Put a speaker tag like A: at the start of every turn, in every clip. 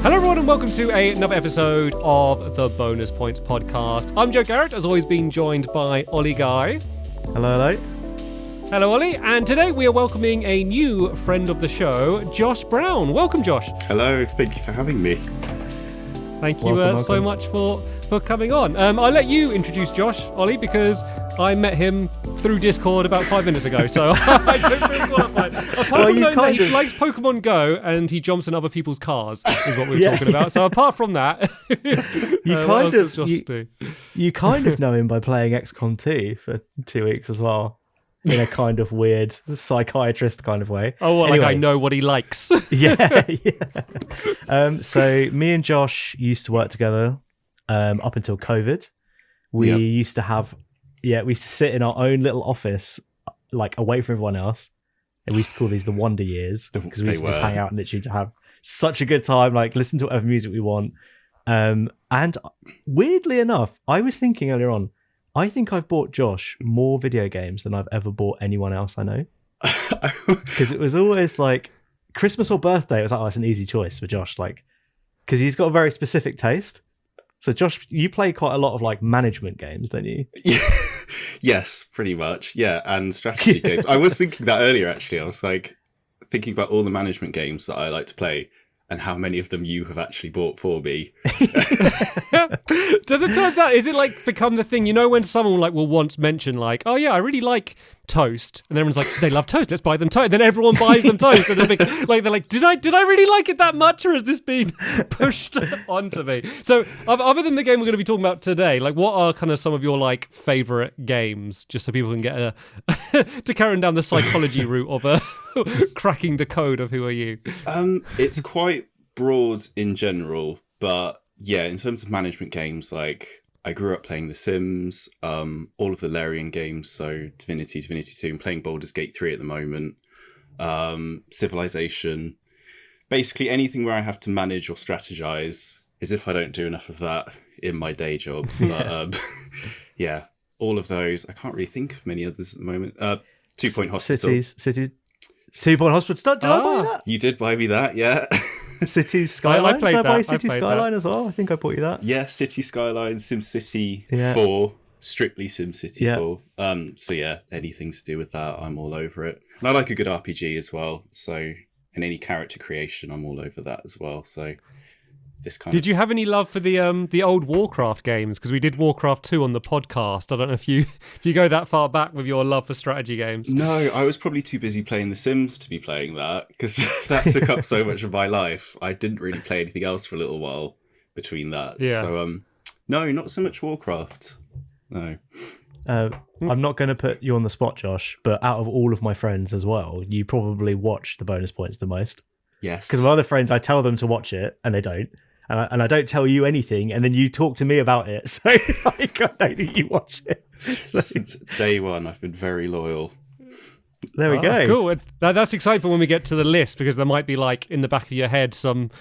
A: Hello everyone and welcome to another episode of the Bonus Points podcast. I'm Joe Garrett, as always being joined by Ollie Guy.
B: Hello.
A: Hello Ollie, and today we are welcoming a new friend of the show, Josh Brown. Welcome Josh.
C: Hello, thank you for having me.
A: Thank you so much for coming on. I'll let you introduce Josh, Ollie, because I met him through Discord about 5 minutes ago, so I don't feel qualified. Apart from knowing that he likes Pokemon Go and he jumps in other people's cars, is what we were talking about. So apart from that,
B: you kind of know him by playing XCOM2 for 2 weeks as well, in a kind of weird psychiatrist kind of way.
A: Oh, well, anyway. Like I know what he likes.
B: yeah. So me and Josh used to work together up until COVID. We used to sit in our own little office, like away from everyone else. And we used to call these the Wonder Years because we used to just hang out and literally to have such a good time, like listen to whatever music we want. And weirdly enough, I was thinking earlier on, I think I've bought Josh more video games than I've ever bought anyone else I know. Because it was always like Christmas or birthday. It was like, oh, it's an easy choice for Josh, like because he's got a very specific taste. So Josh, you play quite a lot of like management games, don't you?
C: Yes, pretty much. Yeah, and strategy games. I was thinking that earlier, actually. I was like thinking about all the management games that I like to play and how many of them you have actually bought for me.
A: Does it turn out, is it like become the thing, you know, when someone like will once mention like, oh yeah, I really like toast, and everyone's like, they love toast, let's buy them toast, then everyone buys them toast, and they're like, did I really like it that much, or has this been pushed onto me? So other than the game we're going to be talking about today, like what are kind of some of your like favorite games, just so people can get to carry down the psychology route of cracking the code of who are you?
C: It's quite broad in general, but yeah, in terms of management games, like I grew up playing The Sims, all of the Larian games, so Divinity 2, and playing Baldur's Gate 3 at the moment, Civilization, basically anything where I have to manage or strategize, as if I don't do enough of that in my day job. But yeah, all of those. I can't really think of many others at the moment. 2 Point Hospital.
B: Cities. 2 Point Hospital. Did I buy that?
C: You did buy me that, yeah.
B: Cities Skyline.
A: I played
B: did I buy
A: that.
B: Cities Skyline as well? I think I bought you that.
C: Yeah, City Skyline, SimCity 4, strictly SimCity 4. So yeah, anything to do with that, I'm all over it. And I like a good RPG as well. So, and any character creation, I'm all over that as well. So this kind
A: Did you have any love for the old Warcraft games? Because we did Warcraft 2 on the podcast. I don't know if you go that far back with your love for strategy games.
C: No, I was probably too busy playing The Sims to be playing that, because that took up so much of my life. I didn't really play anything else for a little while between that.
A: Yeah.
C: So no, not so much Warcraft. No.
B: I'm not going to put you on the spot, Josh, but out of all of my friends as well, you probably watch the bonus points the most.
C: Yes.
B: Because my other friends, I tell them to watch it and they don't. And I don't tell you anything, and then you talk to me about it. So I know that you watch it. So.
C: Since day one, I've been very loyal.
B: There we go.
A: Cool. That's exciting for when we get to the list, because there might be like in the back of your head some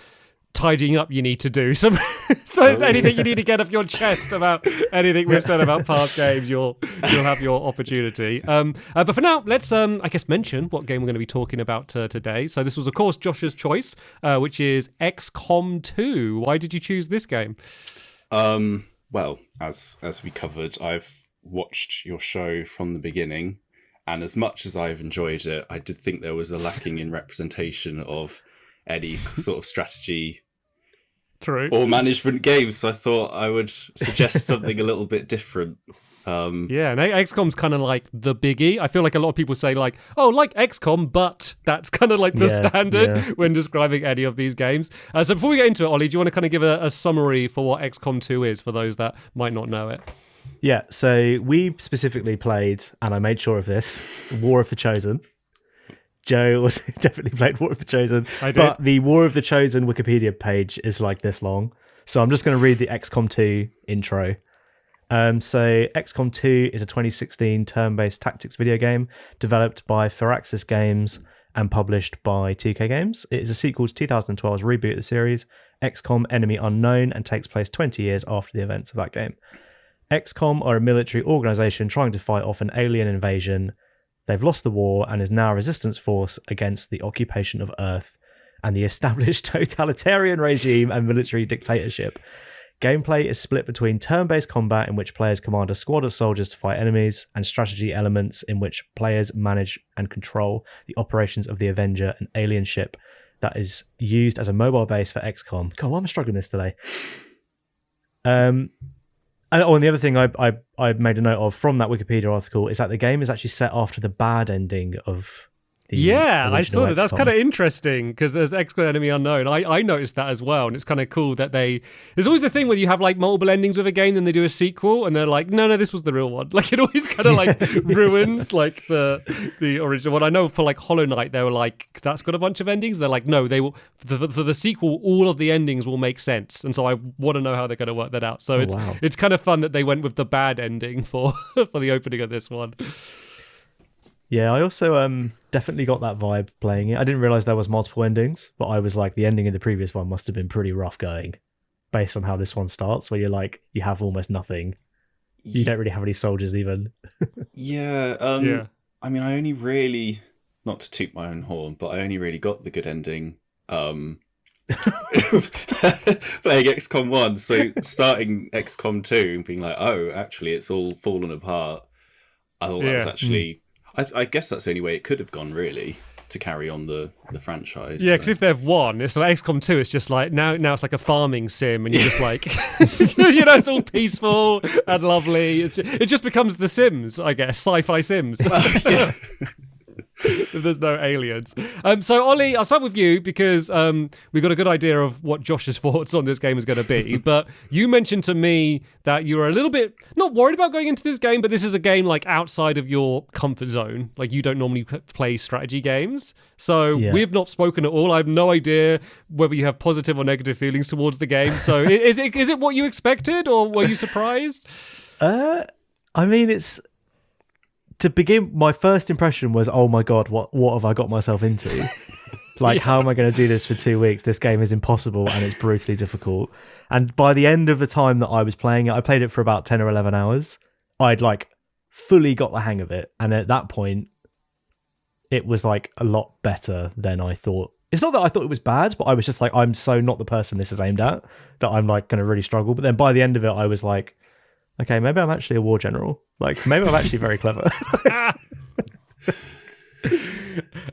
A: tidying up you need to do. So it's anything you need to get off your chest about anything we've said about past games, you'll have your opportunity. But for now, let's I guess mention what game we're going to be talking about today. So this was of course Josh's choice, which is XCOM2. Why did you choose this game?
C: Well, as we covered, I've watched your show from the beginning, and as much as I've enjoyed it, I did think there was a lacking in representation of any sort of strategy
A: True.
C: or management games, so I thought I would suggest something a little bit different.
A: Yeah, and XCOM's kind of like the biggie. I feel like a lot of people say like, oh, like XCOM, but that's kind of like the standard when describing any of these games. So before we get into it, Ollie, do you want to kind of give a summary for what XCOM2 is for those that might not know it?
B: Yeah, so we specifically played, and I made sure of this, War of the Chosen. Joe was definitely played War of the Chosen.
A: I did.
B: But the War of the Chosen Wikipedia page is like this long. So I'm just going to read the XCOM 2 intro. So XCOM 2 is a 2016 turn-based tactics video game developed by Firaxis Games and published by 2K Games. It is a sequel to 2012's reboot of the series, XCOM Enemy Unknown, and takes place 20 years after the events of that game. XCOM are a military organisation trying to fight off an alien invasion. They've lost the war and is now a resistance force against the occupation of Earth. and the established totalitarian regime and military dictatorship. Gameplay is split between turn-based combat in which players command a squad of soldiers to fight enemies, and strategy elements in which players manage and control the operations of the Avenger, an alien ship that is used as a mobile base for XCOM. God, why am I struggling with this today? And the other thing I made a note of from that Wikipedia article is that the game is actually set after the bad ending of
A: I saw that.
B: XCOM.
A: That's kind of interesting because there's XCOM Enemy Unknown. I noticed that as well, and it's kind of cool that there's always the thing where you have like multiple endings with a game, then they do a sequel, and they're like, no, this was the real one. Like it always kind of like ruins like the original one. I know for like Hollow Knight, they were like, that's got a bunch of endings. They're like, no, they will for the sequel, all of the endings will make sense, and so I want to know how they're going to work that out. So it's kind of fun that they went with the bad ending for the opening of this one.
B: Yeah, I also definitely got that vibe playing it. I didn't realize there was multiple endings, but I was like, the ending in the previous one must have been pretty rough going, based on how this one starts, where you're like, you have almost nothing. You don't really have any soldiers even.
C: Yeah. I mean, I only really, not to toot my own horn, but I only really got the good ending playing XCOM 1. So starting XCOM 2 and being like, oh, actually, it's all fallen apart. I thought that was actually... I guess that's the only way it could have gone, really, to carry on the franchise.
A: Yeah, because if they've won, it's like XCOM 2, it's just like, now it's like a farming sim, and you're just like, it's all peaceful and lovely. It just becomes The Sims, I guess, sci-fi Sims.
C: Yeah.
A: If there's no aliens. So Ollie, I'll start with you because we've got a good idea of what Josh's thoughts on this game is going to be. But you mentioned to me that you were a little bit not worried about going into this game, but this is a game like outside of your comfort zone. Like you don't normally play strategy games. So we've not spoken at all. I have no idea whether you have positive or negative feelings towards the game. So is it what you expected, or were you surprised?
B: I mean, it's... To begin, my first impression was, oh my God, what have I got myself into? How am I going to do this for 2 weeks? This game is impossible and it's brutally difficult. And by the end of the time that I was playing it, I played it for about 10 or 11 hours. I'd fully got the hang of it. And at that point, it was a lot better than I thought. It's not that I thought it was bad, but I was just I'm so not the person this is aimed at that I'm going to really struggle. But then by the end of it, I was like, okay, maybe I'm actually a war general. Maybe I'm actually very clever.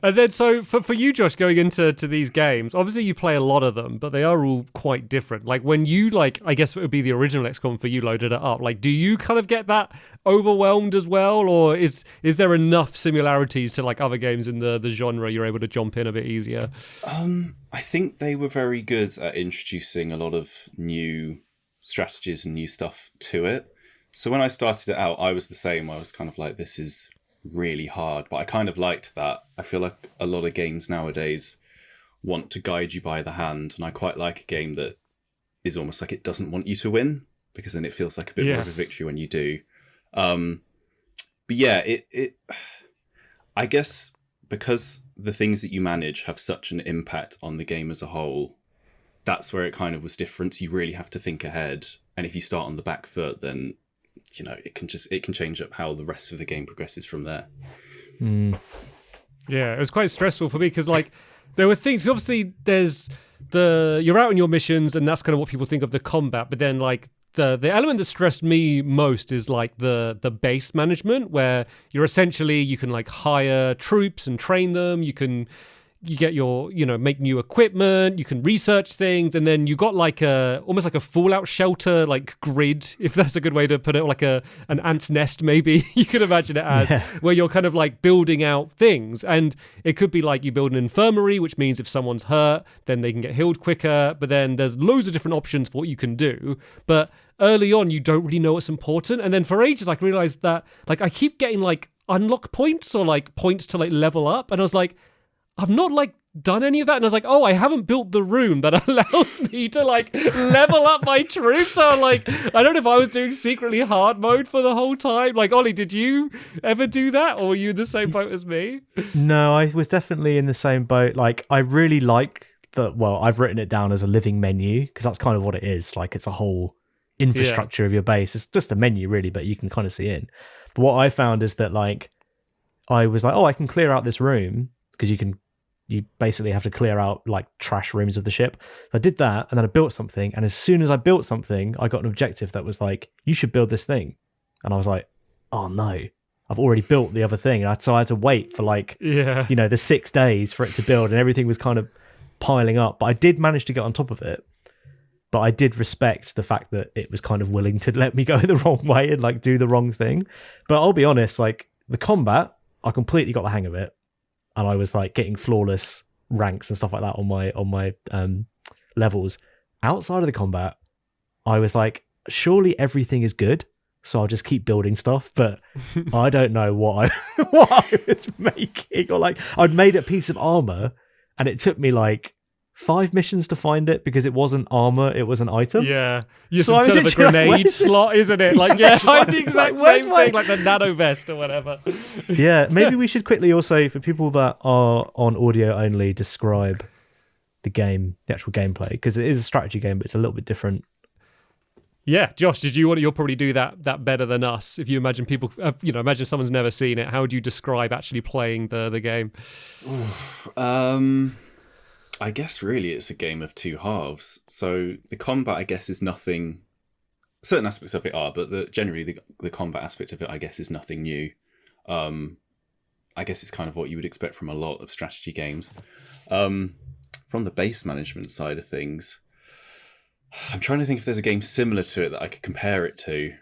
A: And then, so for you, Josh, going into these games, obviously you play a lot of them, but they are all quite different. When you, I guess it would be the original XCOM for you, loaded it up, do you kind of get that overwhelmed as well? Or is there enough similarities to, other games in the genre you're able to jump in a bit easier?
C: I think they were very good at introducing a lot of new strategies and new stuff to it. So when I started it out, I was the same. I was kind of like, this is really hard, but I kind of liked that. I feel like a lot of games nowadays want to guide you by the hand, and I quite like a game that is almost like it doesn't want you to win, because then it feels like a bit more of a victory when you do. But yeah, it I guess because the things that you manage have such an impact on the game as a whole, that's where it kind of was different. You really have to think ahead, and if you start on the back foot, then it can change up how the rest of the game progresses from there.
A: Yeah, it was quite stressful for me because there were things. Obviously, there's you're out on your missions, and that's kind of what people think of the combat. But then the element that stressed me most is the base management, where you're essentially you can hire troops and train them. You get your, make new equipment, you can research things, and then you got almost like a fallout shelter, grid, if that's a good way to put it, an ant's nest maybe, you could imagine it as, where you're kind of building out things. And it could be you build an infirmary, which means if someone's hurt, then they can get healed quicker, but then there's loads of different options for what you can do. But early on, you don't really know what's important. And then for ages, I realized that, I keep getting unlock points or points to level up. And I was like, I've not done any of that, and I was like, oh, I haven't built the room that allows me to level up my troops. So I don't know if I was doing secretly hard mode for the whole time. Ollie, did you ever do that, or were you in the same boat as me?
B: No, I was definitely in the same boat. I really like that. Well, I've written it down as a living menu because that's kind of what it is. It's a whole infrastructure of your base. It's just a menu really, but you can kind of see in. But what I found is that I was oh, I can clear out this room because you can you basically have to clear out like trash rooms of the ship. So I did that, and then I built something, and as soon as I built something, I got an objective that was like, you should build this thing. And I was like, oh no, I've already built the other thing. So I had to wait for like, the 6 days for it to build, and everything was kind of piling up. But I did manage to get on top of it. But I did respect the fact that it was kind of willing to let me go the wrong way and like do the wrong thing. But I'll be honest, like the combat, I completely got the hang of it. And I was like getting flawless ranks and stuff like that on my levels. Outside of the combat, I was like, surely everything is good, so I'll just keep building stuff. But I don't know what I was making, or like I'd made a piece of armor, and it took me like 5 missions to find it because it wasn't armor, it was an item.
A: Yeah, so instead of a grenade slot, isn't it? Like, I the exact same thing, like the nano vest or whatever.
B: Yeah, maybe we should quickly also, for people that are on audio only, describe the game, the actual gameplay, because it is a strategy game, but it's a little bit different.
A: Yeah, Josh, you'll probably do that better than us. If you imagine people, imagine someone's never seen it. How would you describe actually playing the game?
C: I guess really it's a game of two halves. So the combat, I guess, is nothing. Certain aspects of it are, but generally the combat aspect of it, I guess, is nothing new. I guess it's kind of what you would expect from a lot of strategy games. From the base management side of things, I'm trying to think if there's a game similar to it that I could compare it to.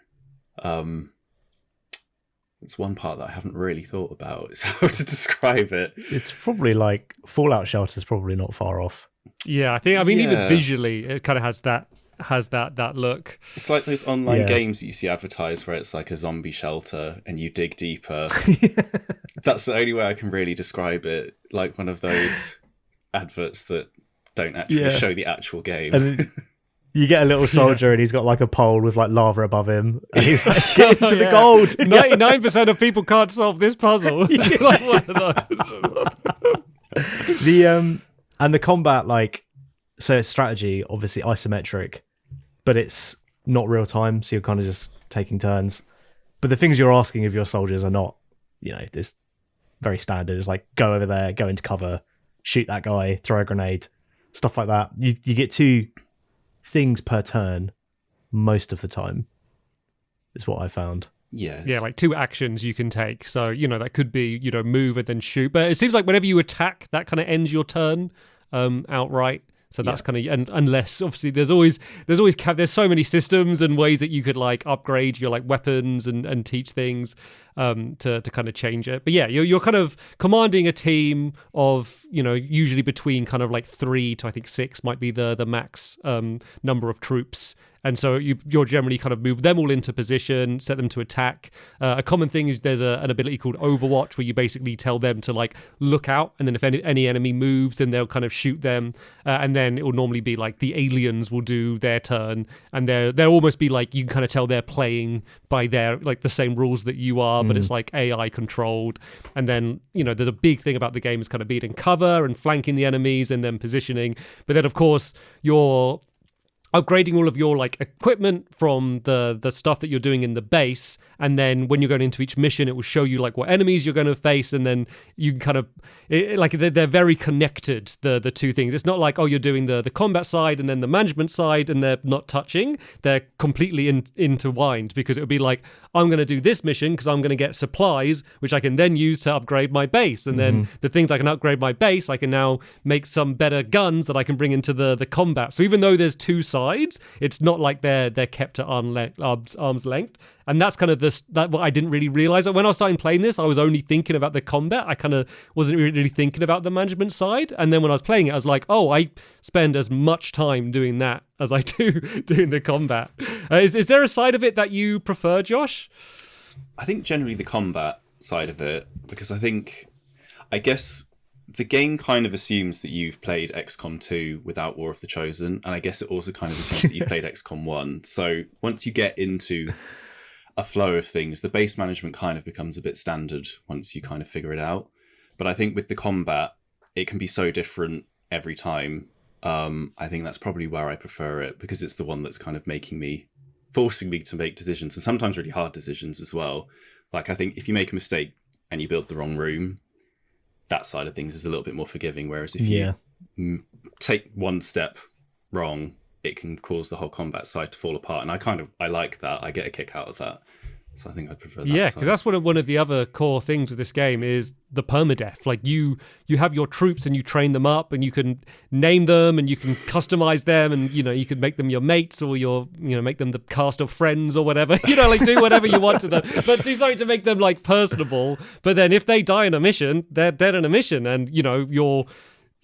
C: It's one part that I haven't really thought about. It's how to describe it.
B: It's probably like Fallout Shelter's probably not far off.
A: Yeah, even visually, it kind of has that look.
C: It's like those online games that you see advertised where it's like a zombie shelter and you dig deeper. That's the only way I can really describe it. Like one of those adverts that don't actually show the actual game.
B: And you get a little soldier and he's got like a pole with like lava above him. And he's like, get into the gold.
A: 99% of people can't solve this puzzle. Like one of those.
B: And the combat, like, so it's strategy, obviously isometric, but it's not real time, so you're kind of just taking turns. But the things you're asking of your soldiers are not, this very standard. It's like, go over there, go into cover, shoot that guy, throw a grenade, stuff like that. You get 2 things per turn most of the time, is what I found.
C: Yeah,
A: like 2 actions you can take. So, that could be, move and then shoot. But it seems like whenever you attack, that kind of ends your turn outright. So that's kind of, and unless obviously there's so many systems and ways that you could like upgrade your like weapons and teach things to kind of change it. But yeah, you're kind of commanding a team of, usually between kind of like 3 to I think 6 might be the max number of troops. And so you're generally kind of move them all into position, set them to attack. A common thing is there's an ability called Overwatch where you basically tell them to like look out, and then if any enemy moves, then they'll kind of shoot them. And then it will normally be like the aliens will do their turn, and they'll almost be like, you can kind of tell they're playing by their like the same rules that you are, but it's like AI controlled. And then there's a big thing about the game is kind of being in cover and flanking the enemies and then positioning. But then of course you're upgrading all of your like equipment from the stuff that you're doing in the base, and then when you're going into each mission, it will show you like what enemies you're going to face, and then you can kind of like they're very connected, the 2 things. It's not like, oh, you're doing the combat side and then the management side and they're not touching. They're completely intertwined, because it would be like, I'm going to do this mission because I'm going to get supplies which I can then use to upgrade my base, and then the things I can upgrade my base, I can now make some better guns that I can bring into the combat. So even though there's 2 sides, it's not like they're kept at arm's length. And that's kind of what I didn't really realize. When I was starting playing this, I was only thinking about the combat. I kind of wasn't really thinking about the management side. And then when I was playing it, I was like, oh, I spend as much time doing that as I do doing the combat. Is there a side of it that you prefer, Josh?
C: I think generally the combat side of it, because I guess the game kind of assumes that you've played XCOM2 without War of the Chosen, and I guess it also kind of assumes that you've played XCOM1. So once you get into a flow of things, the base management kind of becomes a bit standard once you kind of figure it out. But I think with the combat, it can be so different every time. I think that's probably where I prefer it, because it's the one that's kind of forcing me to make decisions, and sometimes really hard decisions as well. Like, I think if you make a mistake and you build the wrong room, that side of things is a little bit more forgiving. Whereas if you take one step wrong, it can cause the whole combat side to fall apart. And I like that. I get a kick out of that. So I think I'd prefer that.
A: Yeah, because that's one of the other core things with this game is the permadeath. Like you have your troops and you train them up and you can name them and you can customize them and, you can make them your mates or make them the cast of Friends or whatever. Like do whatever you want to them, but do something to make them like personable. But then if they die in a mission, they're dead in a mission, and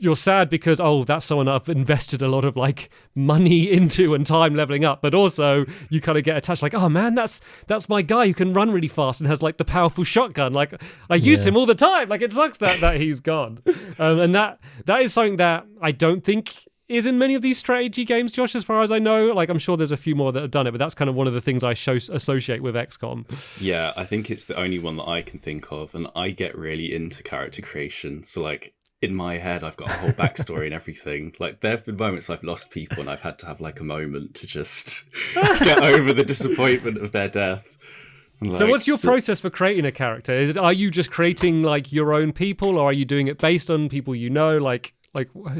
A: you're sad because, that's someone I've invested a lot of like money into and time leveling up. But also you kind of get attached like, oh man, that's my guy who can run really fast and has like the powerful shotgun. Like I used him all the time. Like it sucks that he's gone. And that is something that I don't think is in many of these strategy games, Josh, as far as I know. Like I'm sure there's a few more that have done it, but that's kind of one of the things I associate with XCOM.
C: Yeah, I think it's the only one that I can think of. And I get really into character creation. So like, in my head, I've got a whole backstory and everything. Like, there have been moments I've lost people and I've had to have, like, a moment to just get over the disappointment of their death.
A: So what's your process for creating a character? Are you just creating, like, your own people, or are you doing it based on people you know? Like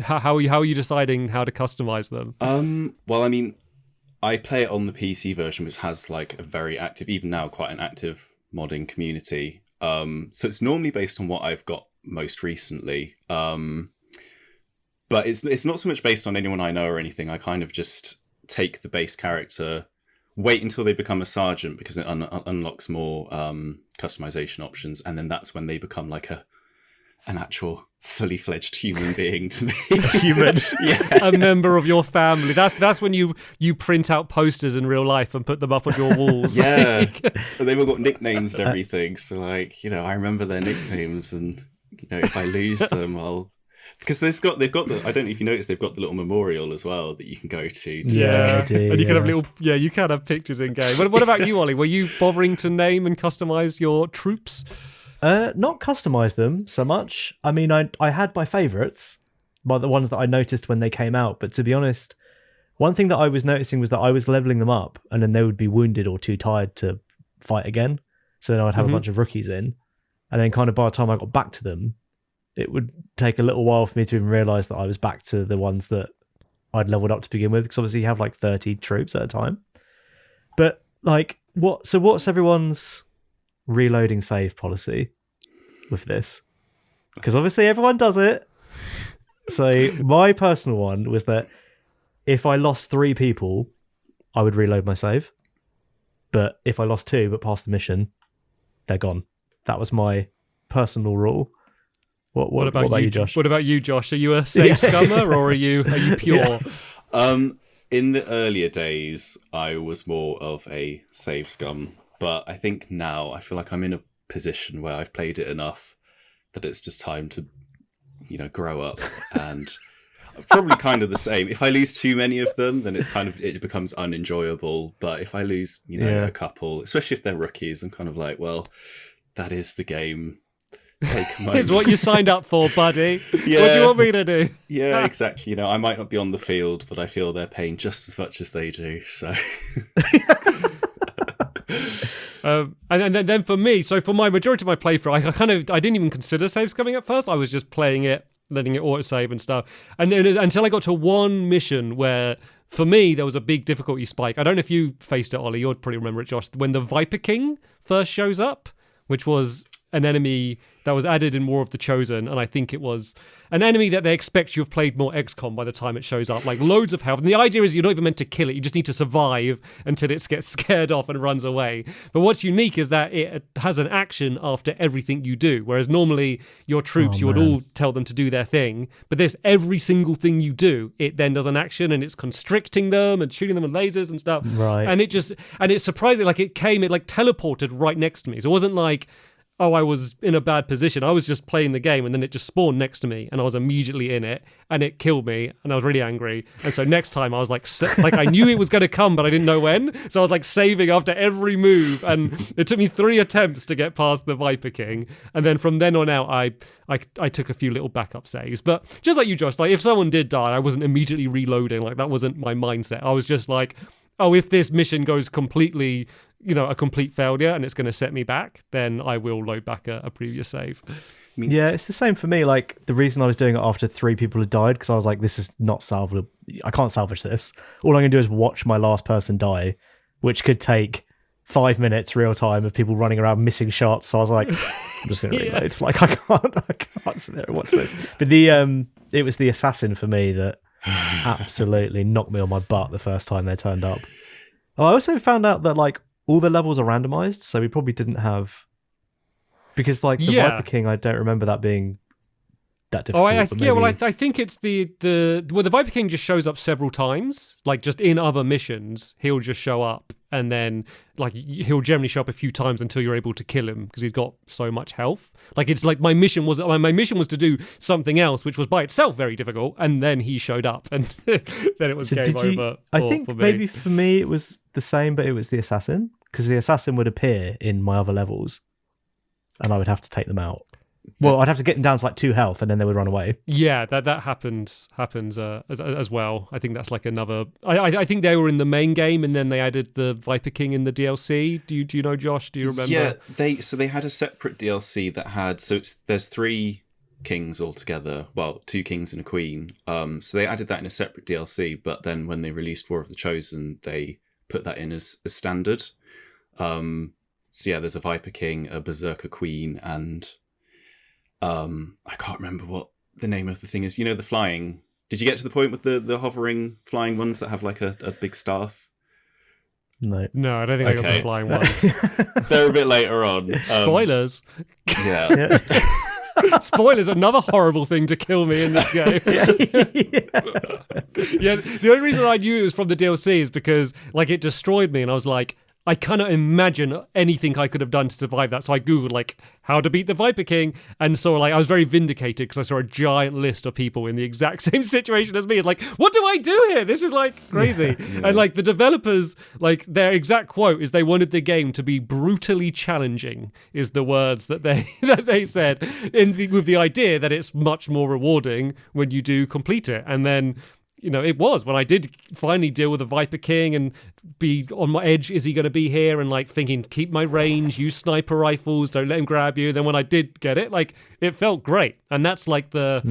A: how are you deciding how to customize them?
C: Well, I mean, I play it on the PC version, which has, like, a very active, even now, quite an active modding community. So it's normally based on what I've got most recently, but it's not so much based on anyone I know or anything. I kind of just take the base character, wait until they become a sergeant because it unlocks more customization options, and then that's when they become like an actual fully fledged human being to me.
A: A member of your family. That's when you print out posters in real life and put them up on your walls.
C: Yeah, and they've all got nicknames and everything. So like, I remember their nicknames, and if I lose them, because they've got the, I don't know if you noticed, they've got the little memorial as well that you can go to.
A: Yeah, and you can have you can have pictures in game. What about you, Ollie? Were you bothering to name and customize your troops?
B: Not customize them so much. I mean, I had my favorites, but the ones that I noticed when they came out. But to be honest, one thing that I was noticing was that I was leveling them up, and then they would be wounded or too tired to fight again. So then I'd have a bunch of rookies in, and then kind of by the time I got back to them, it would take a little while for me to even realize that I was back to the ones that I'd leveled up to begin with, because obviously you have like 30 troops at a time. But like, what's everyone's reloading save policy with this? Because obviously everyone does it. So my personal one was that if I lost 3 people, I would reload my save. But if I lost 2 but passed the mission, they're gone. That was my personal rule. What about you, Josh?
A: What about you, Josh? Are you a save scummer, or are you pure?
C: Yeah. In the earlier days, I was more of a save scum, but I think now I feel like I'm in a position where I've played it enough that it's just time to, grow up. And probably kind of the same. If I lose too many of them, then it becomes unenjoyable. But if I lose, a couple, especially if they're rookies, I'm kind of like, well, that is the game.
A: It's what you signed up for, buddy.
C: Yeah.
A: What do you want me to do?
C: Yeah, exactly. I might not be on the field, but I feel their pain just as much as they do. So,
A: and then for me, so for my majority of my playthrough, I didn't even consider save scumming at first. I was just playing it, letting it autosave and stuff. And then until I got to one mission where, for me, there was a big difficulty spike. I don't know if you faced it, Ollie. You'd probably remember it, Josh. When the Viper King first shows up, which was an enemy that was added in War of the Chosen, and I think it was an enemy that they expect you have played more XCOM by the time it shows up, like loads of health. And the idea is you're not even meant to kill it, you just need to survive until it gets scared off and runs away. But what's unique is that it has an action after everything you do, whereas normally your troops, you would all tell them to do their thing, but this every single thing you do, it then does an action, and it's constricting them and shooting them with lasers and stuff.
B: Right.
A: And it's surprising, like it teleported right next to me. So it wasn't like, oh, I was in a bad position. I was just playing the game, and then it just spawned next to me, and I was immediately in it, and it killed me, and I was really angry. And so next time I was like I knew it was going to come, but I didn't know when. So I was like saving after every move, and it took me 3 attempts to get past the Viper King. And then from then on out, I took a few little backup saves. But just like you, Josh, like if someone did die, I wasn't immediately reloading. Like that wasn't my mindset. I was just like, oh, if this mission goes completely, a complete failure and it's going to set me back, then I will load back a previous save.
B: Yeah, it's the same for me. Like, the reason I was doing it after 3 people had died, because I was like, this is not salvageable. I can't salvage this. All I'm going to do is watch my last person die, which could take 5 minutes real time of people running around missing shots. So I was like, I'm just going to reload. Like, I can't sit there and watch this. But it was the assassin for me that absolutely knocked me on my butt the first time they turned up. Oh, I also found out that, like, all the levels are randomized, so we probably didn't have... Because, like, the Viper King, I don't remember that being that difficult.
A: I think it's the Viper King just shows up several times. Like, just in other missions, he'll just show up, and then, like, he'll generally show up a few times until you're able to kill him because he's got so much health. Like, it's like my mission was to do something else, which was by itself very difficult, and then he showed up, and then it was game over.
B: I think maybe for me it was the same, but it was the assassin, because the assassin would appear in my other levels. And I would have to take them out. Well, I'd have to get them down to like 2 health, and then they would run away. Yeah,
A: that happens as well. I think that's like another. I think they were in the main game, and then they added the Viper King in the DLC. Do you know, Josh? Do you remember?
C: Yeah, they had a separate DLC that had there's 3 kings altogether. Well, 2 kings and a queen. So they added that in a separate DLC, but then when they released War of the Chosen, they put that in as standard. So yeah, there's a Viper King, a Berserker Queen, and I can't remember what the name of the thing is. You know, the flying. Did you get to the point with the hovering flying ones that have like a big staff?
B: No,
A: I don't think I got the flying ones.
C: They're a bit later on.
A: Spoilers.
C: Yeah.
A: Spoilers, another horrible thing to kill me in this game. Yeah, the only reason I knew it was from the DLC is because, like, it destroyed me, and I was like, I cannot imagine anything I could have done to survive that. So I Googled, like, how to beat the Viper King. And so, like, I was very vindicated because I saw a giant list of people in the exact same situation as me. It's like, what do I do here? This is, like, crazy. Yeah. And, like, the developers, like, their exact quote is they wanted the game to be brutally challenging, is the words that they said, with the idea that it's much more rewarding when you do complete it. And then... You know, it was when I did finally deal with the Viper King and be on my edge. Is he going to be here? And like thinking, keep my range, use sniper rifles, don't let him grab you. Then when I did get it, like it felt great. And that's like the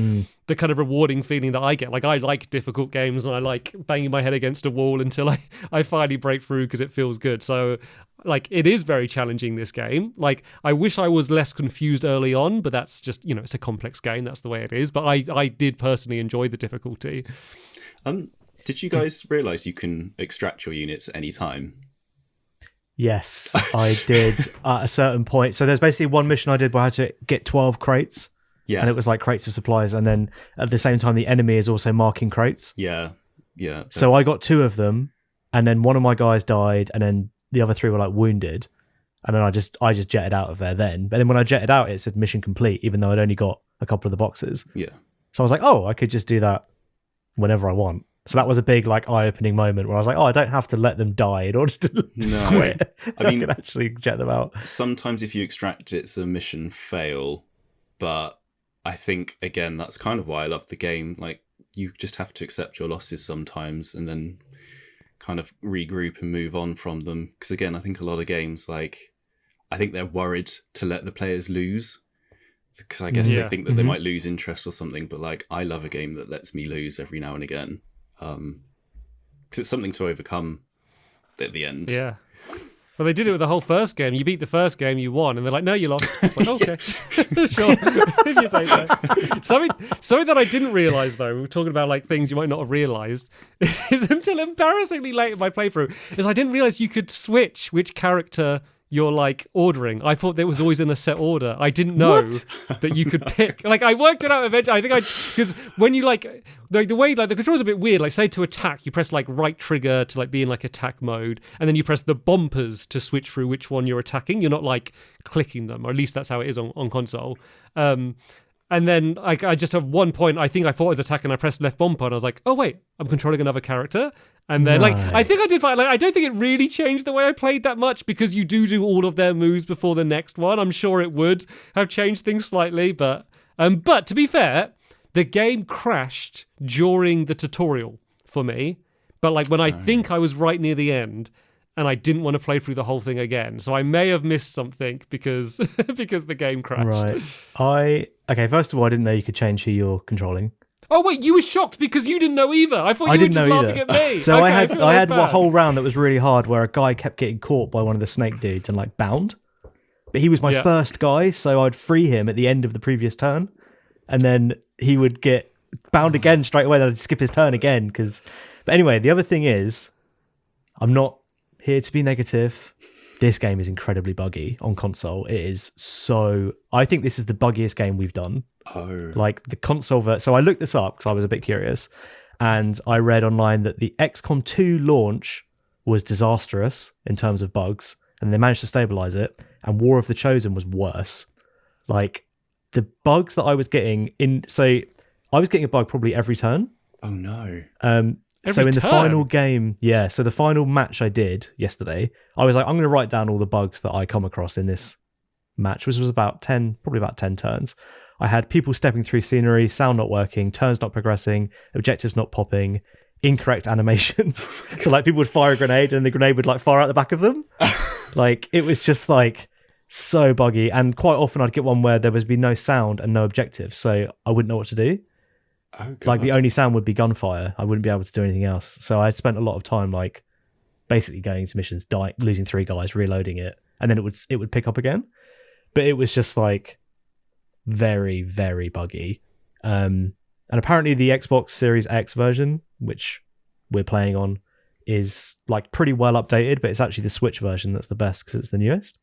A: kind of rewarding feeling that I get. Like I like difficult games and I like banging my head against a wall until I finally break through because it feels good. So like it is very challenging, this game. Like I wish I was less confused early on, but that's just, you know, it's a complex game. That's the way it is. But I did personally enjoy the difficulty.
C: Did you guys realise you can extract your units at any time?
B: Yes, I did at a certain point. So there's basically one mission I did where I had to get 12 crates. Yeah. And it was like crates of supplies. And then at the same time, the enemy is also marking crates.
C: Yeah.
B: So I got 2 of them. And then one of my guys died. And then the other 3 were like wounded. And then I just jetted out of there then. But then when I jetted out, it said mission complete, even though I'd only got a couple of the boxes.
C: Yeah.
B: So I was like, oh, I could just do that whenever I want. So that was a big like eye-opening moment where I was like, oh, I don't have to let them die in order to quit. I can actually jet them out.
C: Sometimes if you extract it's a mission fail, but I think, again, that's kind of why I love the game. Like, you just have to accept your losses sometimes and then kind of regroup and move on from them. Because, again, I think a lot of games, like, I think they're worried to let the players lose. Because I guess they think that they might lose interest or something. But, like, I love a game that lets me lose every now and again. Because it's something to overcome at the end.
A: Yeah. Well, they did it with the whole first game. You beat the first game, you won, and they're like, "No, you lost." It's like, okay, sure, if you say so. Something that I didn't realise though, we were talking about like things you might not have realised, is until embarrassingly late in my playthrough, is I didn't realise you could switch which character you're like ordering. I thought that was always in a set order. I didn't know that you could pick. Like I worked it out eventually. I think because when you like the way like the control's a bit weird. Like say to attack, you press like right trigger to like be in like attack mode, and then you press the bumpers to switch through which one you're attacking. You're not like clicking them, or at least that's how it is on console. And then I just have one point, I think I thought I was attacking, I pressed left bumper, and I was like, oh wait, I'm controlling another character. And then like I think I did fine. Like I don't think it really changed the way I played that much because you do all of their moves before the next one. I'm sure it would have changed things slightly, but to be fair, the game crashed during the tutorial for me. But like when I think I was right near the end, and I didn't want to play through the whole thing again. So I may have missed something because the game crashed.
B: Right. Okay, first of all, I didn't know you could change who you're controlling.
A: Oh wait, you were shocked because you didn't know either. I thought you were just laughing at me.
B: So
A: okay,
B: I had a whole round that was really hard where a guy kept getting caught by one of the snake dudes and like bound. But he was my first guy, so I'd free him at the end of the previous turn, and then he would get bound again straight away. Then I'd skip his turn again. But anyway, the other thing is, I'm not here to be negative. This game is incredibly buggy on console. It is so... I think this is the buggiest game we've done.
C: Oh.
B: Like the console... So I looked this up because I was a bit curious, and I read online that the XCOM2 launch was disastrous in terms of bugs, and they managed to stabilize it, and War of the Chosen was worse. Like, the bugs that I was getting in... So I was getting a bug probably every turn.
C: Oh, no.
B: So in the final game, so the final match I did yesterday, I was like, I'm going to write down all the bugs that I come across in this match, which was probably about 10 turns. I had people stepping through scenery, sound not working, turns not progressing, objectives not popping, incorrect animations. So like people would fire a grenade and the grenade would like fire out the back of them. Like it was just like so buggy. And quite often I'd get one where there would be no sound and no objective. So I wouldn't know what to do.
C: Oh,
B: like the only sound would be gunfire. I wouldn't be able to do anything else. So I spent a lot of time like basically going into missions, losing 3 guys, reloading it, and then it would pick up again. But it was just like very, very buggy. And apparently the Xbox Series X version, which we're playing on, is like pretty well updated, but it's actually the Switch version that's the best because it's the newest.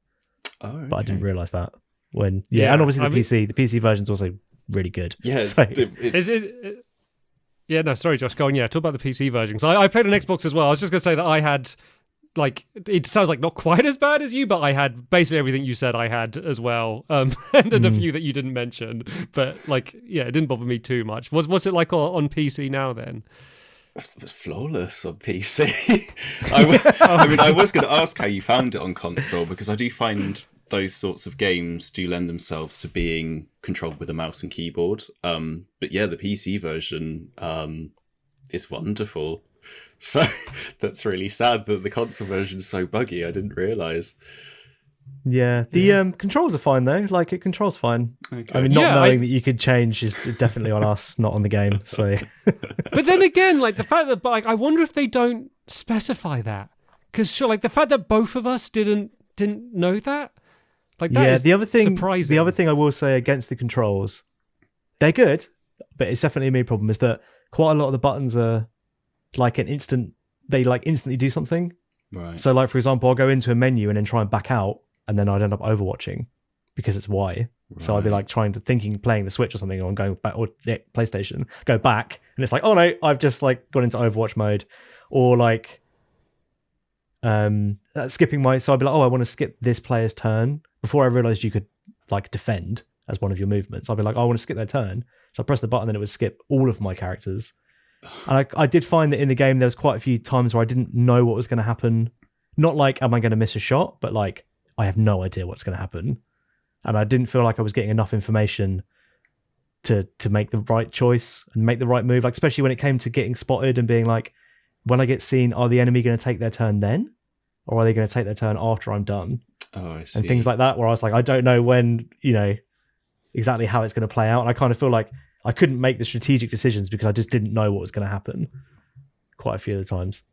C: Oh, okay.
B: But I didn't realize that and obviously the PC version's also really good.
C: Yeah,
A: sorry, Josh, go on. Yeah, talk about the PC version. So I played on Xbox as well. I was just going to say that I had, like, it sounds like not quite as bad as you, but I had basically everything you said I had as well, and a few that you didn't mention. But, like, yeah, it didn't bother me too much. What's it like on PC now, then?
C: It was flawless on PC. I was going to ask how you found it on console, because I do find those sorts of games do lend themselves to being controlled with a mouse and keyboard. But yeah, the PC version is wonderful. So that's really sad that the console version is so buggy. I didn't realise.
B: Yeah, the controls are fine though. Like it controls fine. Okay. I mean, not knowing that you could change is definitely on us, not on the game. So,
A: but then again, like the fact that, like, I wonder if they don't specify that, because sure, like the fact that both of us didn't know that. Like that is surprising.
B: The other thing I will say against the controls, they're good, but it's definitely a me problem, is that quite a lot of the buttons are like they like instantly do something.
C: Right.
B: So like, for example, I'll go into a menu and then try and back out, and then I'd end up overwatching because it's Y. Right. So I'd be like playing the Switch or something, or I'm going back, or the PlayStation, go back, and it's like, oh no, I've just like gone into Overwatch mode, or like skipping so I'd be like, oh, I want to skip this player's turn. Before I realised you could like defend as one of your movements, I'd be like, oh, I want to skip their turn. So I press the button and it would skip all of my characters. And I did find that in the game there was quite a few times where I didn't know what was going to happen. Not like, am I going to miss a shot? But like, I have no idea what's going to happen. And I didn't feel like I was getting enough information to make the right choice and make the right move. Like, especially when it came to getting spotted and being like, when I get seen, are the enemy going to take their turn then? Or are they going to take their turn after I'm done?
C: Oh, I see.
B: And things like that, where I was like, I don't know when, exactly how it's going to play out. And I kind of feel like I couldn't make the strategic decisions because I just didn't know what was going to happen quite a few of the times.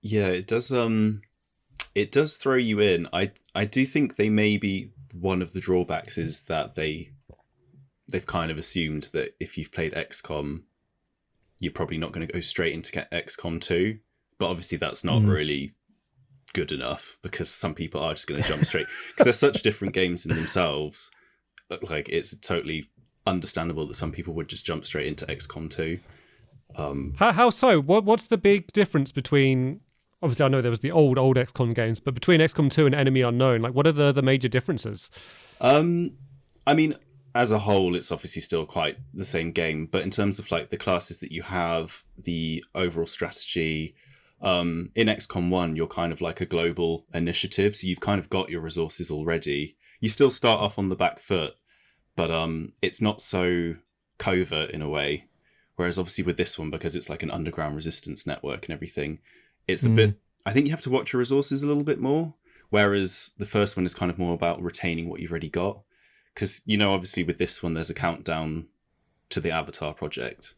C: Yeah, it does throw you in. I do think they maybe one of the drawbacks is that they've kind of assumed that if you've played XCOM, you're probably not going to go straight into XCOM2. But obviously that's not really good enough, because some people are just going to jump straight, because they're such different games in themselves. Like, it's totally understandable that some people would just jump straight into XCOM 2.
A: How so? What's the big difference between, obviously I know there was the old XCOM games, but between XCOM 2 and Enemy Unknown, like what are the major differences?
C: I mean, as a whole, it's obviously still quite the same game, but in terms of like the classes that you have, the overall strategy, in XCOM 1, you're kind of like a global initiative, so you've kind of got your resources already. You still start off on the back foot, but it's not so covert in a way. Whereas obviously with this one, because it's like an underground resistance network and everything, it's a bit, I think you have to watch your resources a little bit more, whereas the first one is kind of more about retaining what you've already got. Because, obviously with this one, there's a countdown to the Avatar project.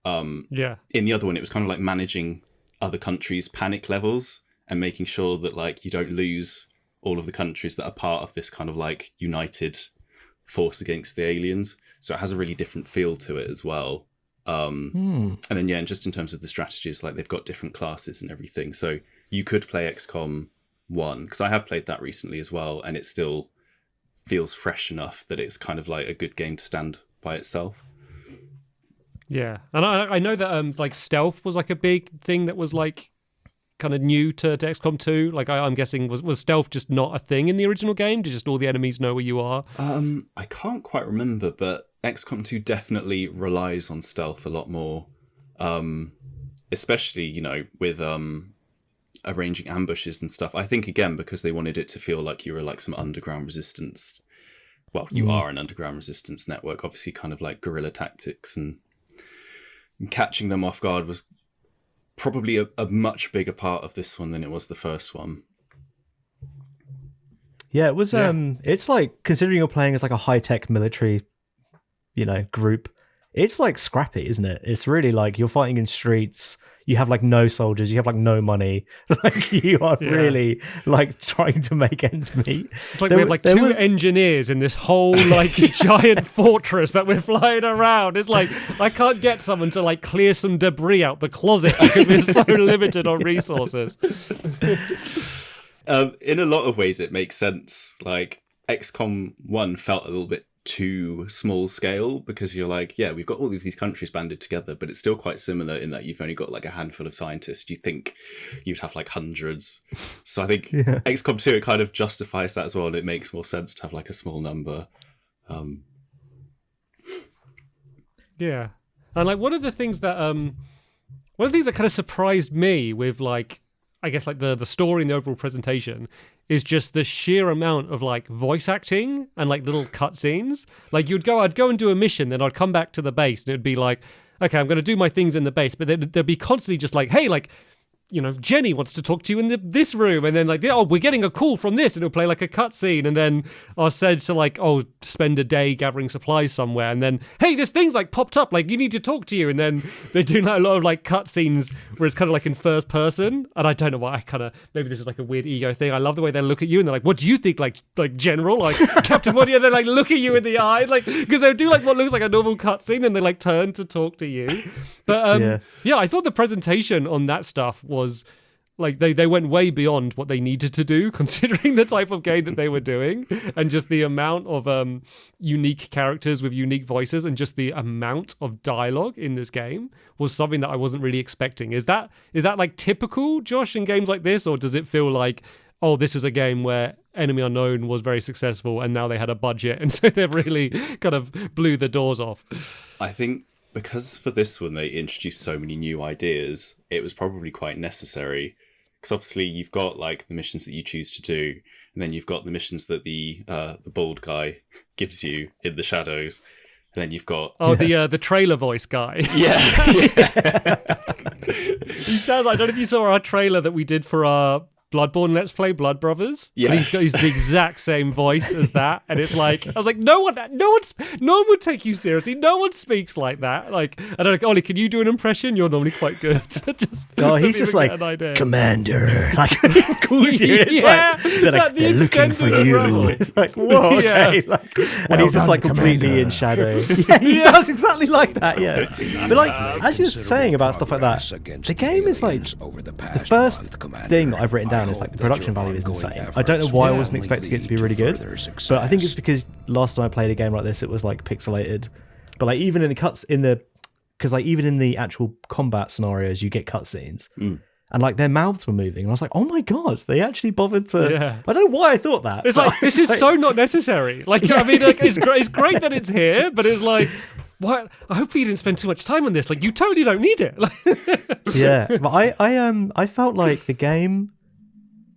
C: In the other one, it was kind of like managing other countries' panic levels and making sure that like you don't lose all of the countries that are part of this kind of like united force against the aliens. So it has a really different feel to it as well. And then, and just in terms of the strategies, like they've got different classes and everything. So you could play XCOM 1, because I have played that recently as well, and it still feels fresh enough that it's kind of like a good game to stand by itself.
A: Yeah, and I know that like stealth was like a big thing that was like kind of new to XCOM 2. Like I'm guessing was stealth just not a thing in the original game? Did just all the enemies know where you are?
C: I can't quite remember, but XCOM 2 definitely relies on stealth a lot more, especially with arranging ambushes and stuff. I think again because they wanted it to feel like you were like some underground resistance. Well, you are an underground resistance network, obviously, kind of like guerrilla tactics, and catching them off guard was probably a much bigger part of this one than it was the first one.
B: Yeah, it was. It's like, considering you're playing as like a high-tech military, group, it's like scrappy, isn't it? It's really like you're fighting in streets. You have like no soldiers. You have like no money. Like you are really like trying to make ends meet.
A: It's like we have like two engineers in this whole like giant fortress that we're flying around. It's like I can't get someone to like clear some debris out the closet because we're so limited on resources.
C: In a lot of ways, it makes sense. Like XCOM 1 felt a little bit too small scale because you're like, yeah, we've got all of these countries banded together, but it's still quite similar in that you've only got like a handful of scientists. You think you'd have like hundreds. So I think XCOM 2, it kind of justifies that as well, and it makes more sense to have like a small number.
A: Yeah. And like one of the things that kind of surprised me with like, I guess like the story and the overall presentation is just the sheer amount of like voice acting and like little cutscenes. Like I'd go and do a mission, then I'd come back to the base and it'd be like, okay, I'm going to do my things in the base, but there'd be constantly just like, hey, like, Jenny wants to talk to you in this room, and then like, oh, we're getting a call from this, and it'll play like a cutscene, and then I was said to like, oh, spend a day gathering supplies somewhere, and then hey, this thing's like popped up, like you need to talk to you, and then they're doing like a lot of like cutscenes where it's kind of like in first person, and I don't know why, maybe this is like a weird ego thing. I love the way they look at you and they're like, what do you think, like General, like Captain Woody, and they like look at you in the eye, like because they'll do like what looks like a normal cutscene, then they like turn to talk to you. But yeah, I thought the presentation on that stuff was like they went way beyond what they needed to do, considering the type of game that they were doing, and just the amount of unique characters with unique voices, and just the amount of dialogue in this game was something that I wasn't really expecting. Is that like typical, Josh, in games like this, or does it feel like, oh, this is a game where Enemy Unknown was very successful and now they had a budget and so they've really kind of blew the doors off?
C: I think because for this one they introduced so many new ideas, it was probably quite necessary. Because obviously you've got like the missions that you choose to do, and then you've got the missions that the bald guy gives you in the shadows, and then you've got
A: the trailer voice guy.
C: Yeah.
A: He sounds like, I don't know if you saw our trailer that we did for our Bloodborne Let's Play, Blood Brothers.
C: Yes.
A: He's the exact same voice as that, and it's like, I was like, no one would take you seriously. No one speaks like that. Like, I don't know, Ollie, can you do an impression? You're normally quite good.
B: He's just like, Commander, like calls you. It's like they're looking for you. It's like, whoa, okay. Yeah. Like, and he's just like completely in shadow. Yeah, he sounds exactly like that. Yeah, but like as you were saying about stuff like that, the game is like the first thing I've written down is like the production value is insane. I don't know why I wasn't expecting it to be really good, but I think it's because last time I played a game like this, it was like pixelated. But like even in the because like even in the actual combat scenarios, you get cutscenes, and like their mouths were moving, and I was like, oh my god, they actually bothered to. Yeah. I don't know why I thought that.
A: It's like this is so not necessary. Like I mean, like, it's great that it's here, but it's like, what? I hope you didn't spend too much time on this. Like you totally don't need it.
B: Yeah, but I felt like the game.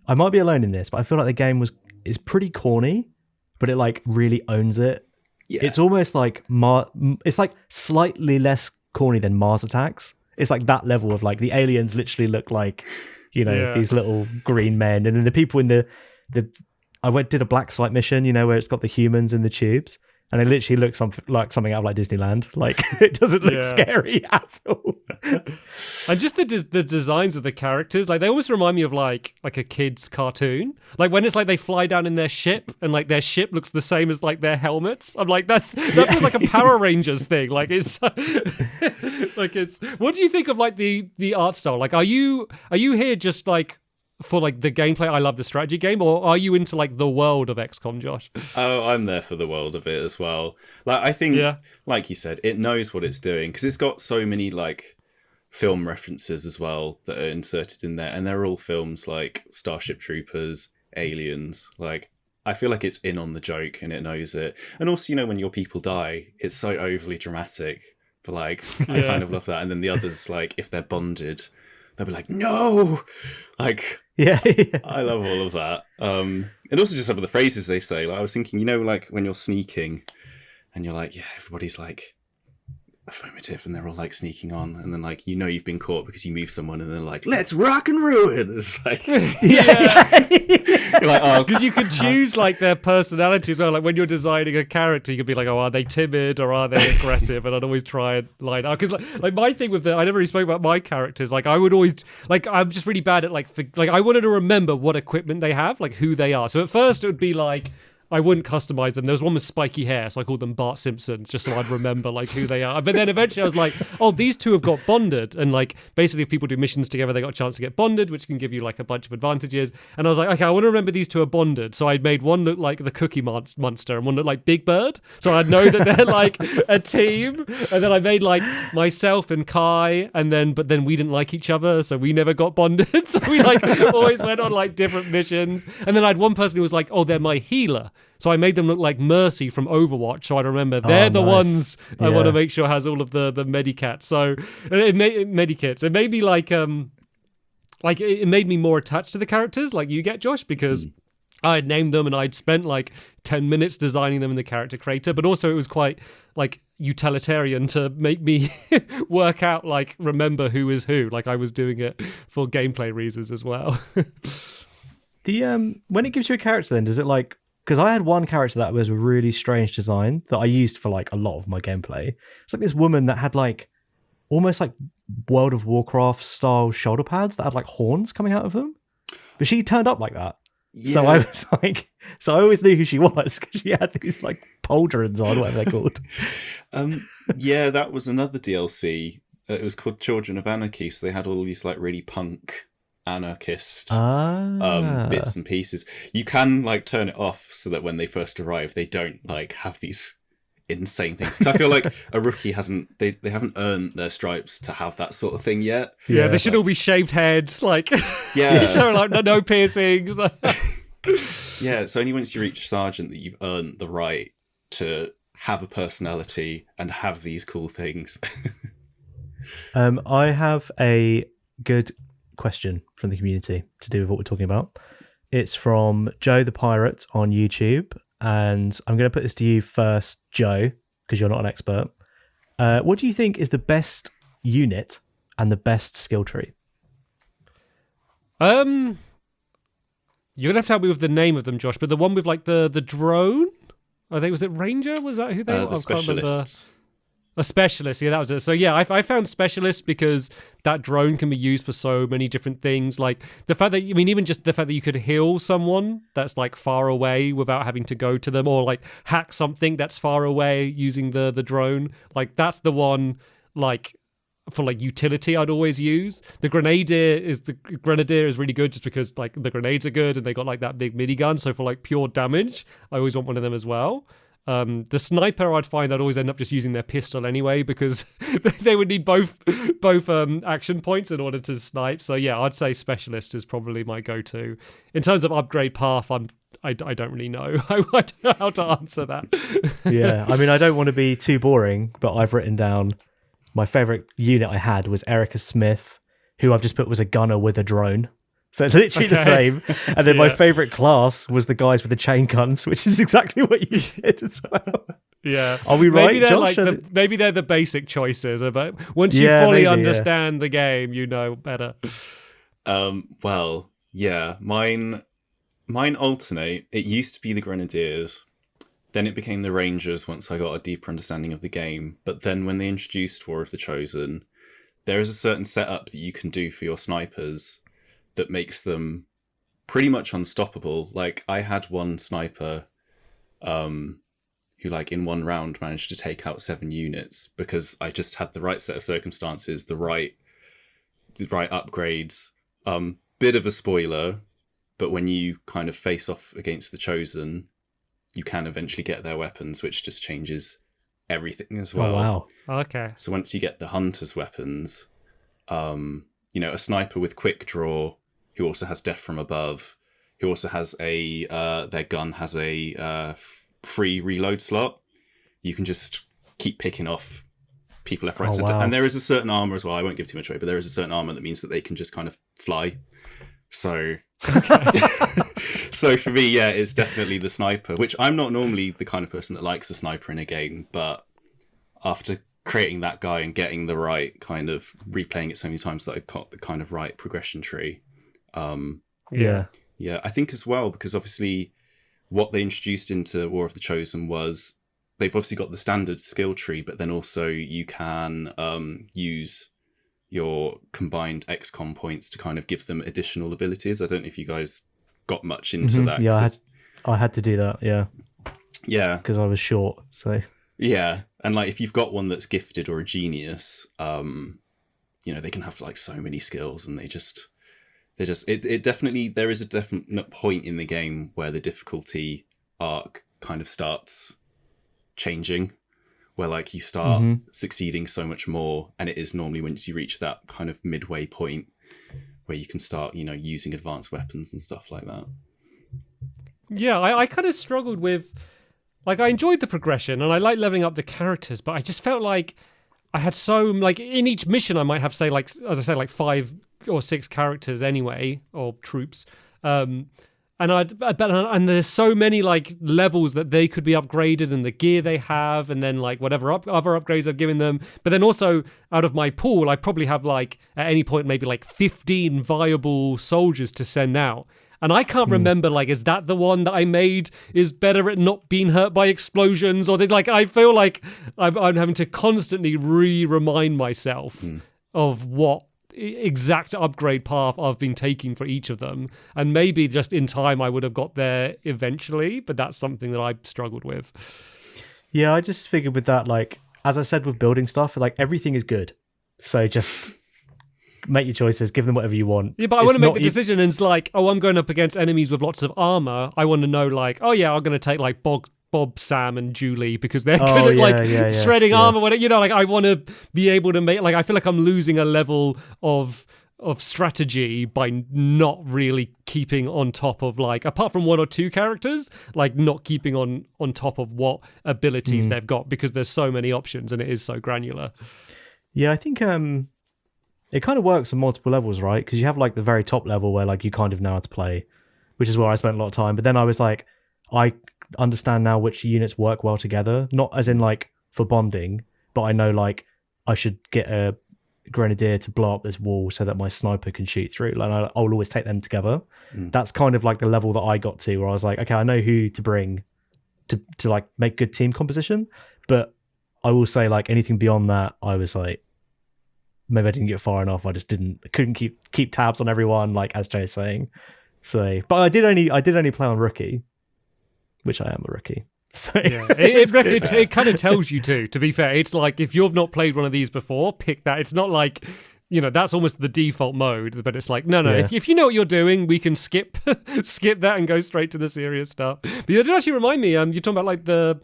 B: I might be alone in this, but I feel like the game is pretty corny, but it like really owns it. Yeah. It's almost like it's like slightly less corny than Mars Attacks. It's like that level of like the aliens literally look like these little green men, and then the people in the did a black site mission, where it's got the humans in the tubes, and it literally looks like something out of like Disneyland. Like it doesn't look scary at all.
A: And just the designs of the characters, like they almost remind me of like a kid's cartoon. Like when it's like they fly down in their ship and like their ship looks the same as like their helmets. I'm like that feels like a Power Rangers thing. Like it's like it's. What do you think of like the art style? Like are you here just like for like the gameplay? I love the strategy game, or are you into like the world of XCOM, Josh?
C: Oh, I'm there for the world of it as well. Like I think, like you said, it knows what it's doing because it's got so many like film references as well that are inserted in there, and they're all films like Starship Troopers, Aliens. Like I feel like it's in on the joke and it knows it. And also, when your people die, it's so overly dramatic. But like I kind of love that. And then the others, like if they're bonded, they'll be like, no, like.
B: Yeah.
C: I love all of that. And also just some of the phrases they say. Like I was thinking, like when you're sneaking and you're like, everybody's like affirmative and they're all like sneaking on, and then like you've been caught because you move someone and they're like, let's rock and ruin. It's like
A: you're like, oh, because you can choose like their personality as well. Like when you're designing a character, you could be like, oh, are they timid or are they aggressive? And I'd always try and line up because like my thing with I never really spoke about my characters. Like I would always like I'm just really bad at like I wanted to remember what equipment they have, like who they are. So at first it would be like I wouldn't customize them. There was one with spiky hair, so I called them Bart Simpsons, just so I'd remember like who they are. But then eventually I was like, oh, these two have got bonded. And like basically if people do missions together, they got a chance to get bonded, which can give you like a bunch of advantages. And I was like, okay, I want to remember these two are bonded. So I made one look like the Cookie Monster and one look like Big Bird. So I'd know that they're like a team. And then I made like myself and Kai, but then we didn't like each other, so we never got bonded. So we like always went on like different missions. And then I had one person who was like, oh, they're my healer. So I made them look like Mercy from Overwatch. So I remember they're the ones I want to make sure has all of the medicats. So medikits. It made me like it made me more attached to the characters, like you get, Josh, because I had named them and I'd spent like 10 minutes designing them in the character creator. But also it was quite like utilitarian to make me work out, like remember who is who. Like I was doing it for gameplay reasons as well.
B: When it gives you a character, then does it like? Because I had one character that was a really strange design that I used for like a lot of my gameplay. It's like this woman that had like almost like World of Warcraft style shoulder pads that had like horns coming out of them. But she turned up like that. Yeah. So I was like, I always knew who she was because she had these like pauldrons on, whatever they're called.
C: Yeah, that was another DLC. It was called Children of Anarchy. So they had all these like really punk anarchist bits and pieces. You can like turn it off so that when they first arrive they don't like have these insane things. So I feel like a rookie they haven't earned their stripes to have that sort of thing yet.
A: Yeah, they should all be shaved heads, like like no piercings.
C: Yeah, it's only once you reach sergeant that you've earned the right to have a personality and have these cool things.
B: I have a good question from the community to do with what we're talking about. It's from Joe the Pirate on YouTube, and I'm going to put this to you first, Joe, because you're not an expert. What do you think is the best unit and the best skill tree?
A: You're gonna have to help me with the name of them, Josh, but the one with like the drone, I think, was it Ranger? Was that who they were?
C: The specialists.
A: A specialist, yeah, that was it. So yeah, I found specialist because that drone can be used for so many different things. Like the fact that, I mean, even just the fact that you could heal someone that's like far away without having to go to them, or like hack something that's far away using the drone. Like that's the one, like for like utility I'd always use. The grenadier is really good just because like the grenades are good and they got like that big minigun. So for like pure damage, I always want one of them as well. The sniper, I'd always end up just using their pistol anyway because they would need both action points in order to snipe. So yeah, I'd say specialist is probably my go-to. In terms of upgrade path, I don't really know. I don't know how to answer that.
B: Yeah, I mean, I don't want to be too boring, but I've written down my favorite unit I had was Erica Smith, who I've just put was a gunner with a drone. So literally the same. And then my favourite class was the guys with the chain guns, which is exactly what you did as well.
A: Yeah.
B: Are we right, Josh?
A: Maybe they're the basic choices, but once you fully understand the game, you know better.
C: Well, yeah, mine alternate. It used to be the Grenadiers, then it became the Rangers once I got a deeper understanding of the game. But then when they introduced War of the Chosen, there is a certain setup that you can do for your snipers that makes them pretty much unstoppable. Like, I had one sniper who, like, in one round managed to take out 7 units because I just had the right set of circumstances, the right upgrades. Bit of a spoiler, but when you kind of face off against the Chosen, you can eventually get their weapons, which just changes everything as well.
B: Oh, wow.
A: Okay.
C: So once you get the Hunter's weapons, a sniper with quick draw, who also has death from above, who also has their gun has a free reload slot. You can just keep picking off people left, right, center.
B: Wow.
C: And there is a certain armor as well. I won't give too much away, but there is a certain armor that means that they can just kind of fly. So, so for me, yeah, it's definitely the sniper, which I'm not normally the kind of person that likes a sniper in a game, but after creating that guy and getting the right kind of replaying it so many times that I got the kind of right progression tree.
B: Yeah,
C: I think as well, because obviously what they introduced into War of the Chosen was they've obviously got the standard skill tree, but then also you can use your combined XCOM points to kind of give them additional abilities. I don't know if you guys got much into that.
B: Yeah, I had to do that. Yeah, because I was short. So
C: yeah, and like if you've got one that's gifted or a genius, they can have like so many skills, and it definitely, there is a definite point in the game where the difficulty arc kind of starts changing, where like you start succeeding so much more, and it is normally once you reach that kind of midway point where you can start, using advanced weapons and stuff like that.
A: Yeah, I kind of struggled with, like, I enjoyed the progression and I like leveling up the characters, but I just felt like I had in each mission I might have, say, like, as I say, like 5 or 6 characters anyway, or troops. And there's so many like levels that they could be upgraded and the gear they have, and then like whatever other upgrades I've given them. But then also out of my pool, I probably have like at any point maybe like 15 viable soldiers to send out. And I can't remember, like, is that the one that I made is better at not being hurt by explosions? Or I feel like I'm having to constantly remind myself of what exact upgrade path I've been taking for each of them. And maybe just in time I would have got there eventually, but that's something that I struggled with.
B: Yeah, I just figured with that, like, as I said with building stuff, like everything is good. So just make your choices, give them whatever you want.
A: Yeah, but I want to make the decision, and it's like, oh, I'm going up against enemies with lots of armor. I want to know, like, oh yeah, I'm going to take like Bob, Sam, and Julie because they're good at shredding armor. Like I want to be able to make, like, I feel like I'm losing a level of strategy by not really keeping on top of, like, apart from 1 or 2 characters, like not keeping on top of what abilities they've got, because there's so many options and it is so granular.
B: Yeah, I think it kind of works on multiple levels, right? Because you have like the very top level where like you kind of know how to play, which is where I spent a lot of time. But then I was like, I understand now which units work well together, not as in like for bonding, but I know like I should get a grenadier to blow up this wall so that my sniper can shoot through. Like I'll always take them together. That's kind of like the level that I got to, where I was like, okay, I know who to bring to like make good team composition. But I will say, like, anything beyond that, I was like, maybe I didn't get far enough. I just couldn't keep tabs on everyone, like as Jay's saying. So, but I did only play on rookie, which I am a rookie. So
A: yeah, it kind of tells you to be fair. It's like, if you've not played one of these before, pick that. It's not like, that's almost the default mode, but it's like, no. Yeah. If you know what you're doing, we can skip that and go straight to the serious stuff. But it did actually remind me, you're talking about like the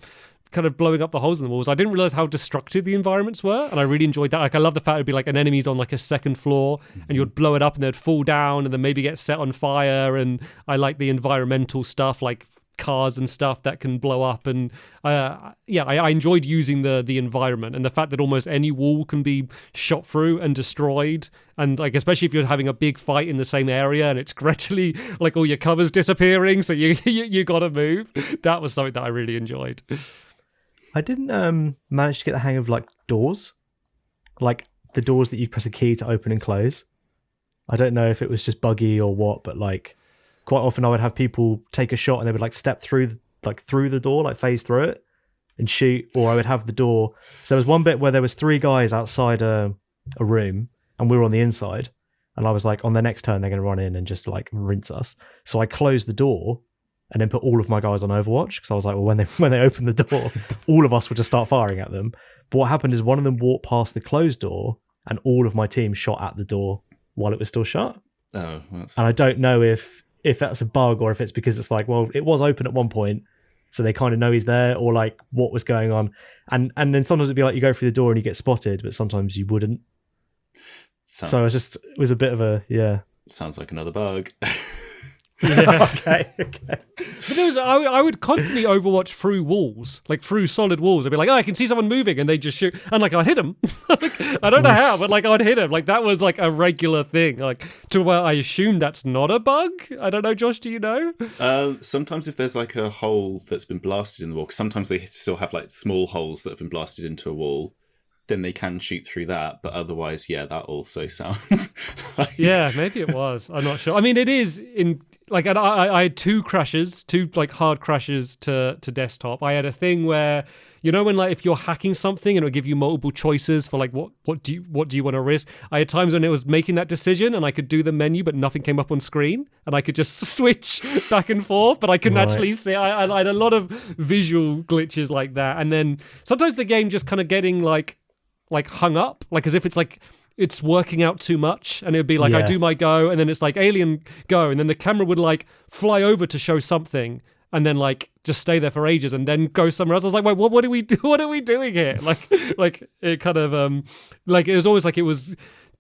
A: kind of blowing up the holes in the walls. I didn't realize how destructive the environments were, and I really enjoyed that. Like, I love the fact it'd be like an enemy's on like a second floor, and you'd blow it up and they'd fall down and then maybe get set on fire. And I like the environmental stuff, like cars and stuff that can blow up. And I enjoyed using the environment, and the fact that almost any wall can be shot through and destroyed. And like, especially if you're having a big fight in the same area and it's gradually like all your cover's disappearing, so you gotta move. That was something that I really enjoyed.
B: I didn't manage to get the hang of like doors, like the doors that you press a key to open and close. I don't know if it was just buggy or what, but like quite often I would have people take a shot and they would like step through the door, like phase through it and shoot, or I would have the door. So there was one bit where there was 3 guys outside a room and we were on the inside, and I was like, on their next turn they're going to run in and just like rinse us. So I closed the door and then put all of my guys on Overwatch, because I was like, well, when they open the door, all of us would just start firing at them. But what happened is one of them walked past the closed door and all of my team shot at the door while it was still shut.
C: Oh,
B: and I don't know if that's a bug or if it's because it's like, well, it was open at one point, so they kind of know he's there, or like what was going on. And then sometimes it'd be like you go through the door and you get spotted, but sometimes you wouldn't. So it was a bit of a, yeah.
C: Sounds like another bug.
B: Yeah. Okay.
A: But I would constantly Overwatch through walls, like through solid walls. I'd be like, oh, I can see someone moving, and they just shoot, and like I'd hit them. Like, I don't know how, but like I'd hit them. Like that was like a regular thing. Like to where I assume that's not a bug. I don't know, Josh. Do you know?
C: Sometimes if there's like a hole that's been blasted in the wall, 'cause sometimes they still have like small holes that have been blasted into a wall, then they can shoot through that. But otherwise, yeah, that also sounds like...
A: Yeah, maybe it was. I'm not sure. I mean, it is in like I had 2 crashes, 2 like hard crashes to desktop. I had a thing where, you know, when like if you're hacking something and it'll give you multiple choices for like what do you want to risk. I had times when it was making that decision and I could do the menu, but nothing came up on screen, and I could just switch back and forth, but I couldn't actually see. I had a lot of visual glitches like that, and then sometimes the game just kind of getting like hung up, like as if it's like it's working out too much, and it'd be like I do my go and then it's like alien go, and then the camera would like fly over to show something and then like just stay there for ages and then go somewhere else. I was like, wait, what are we doing here? Like it kind of like it was always like it was,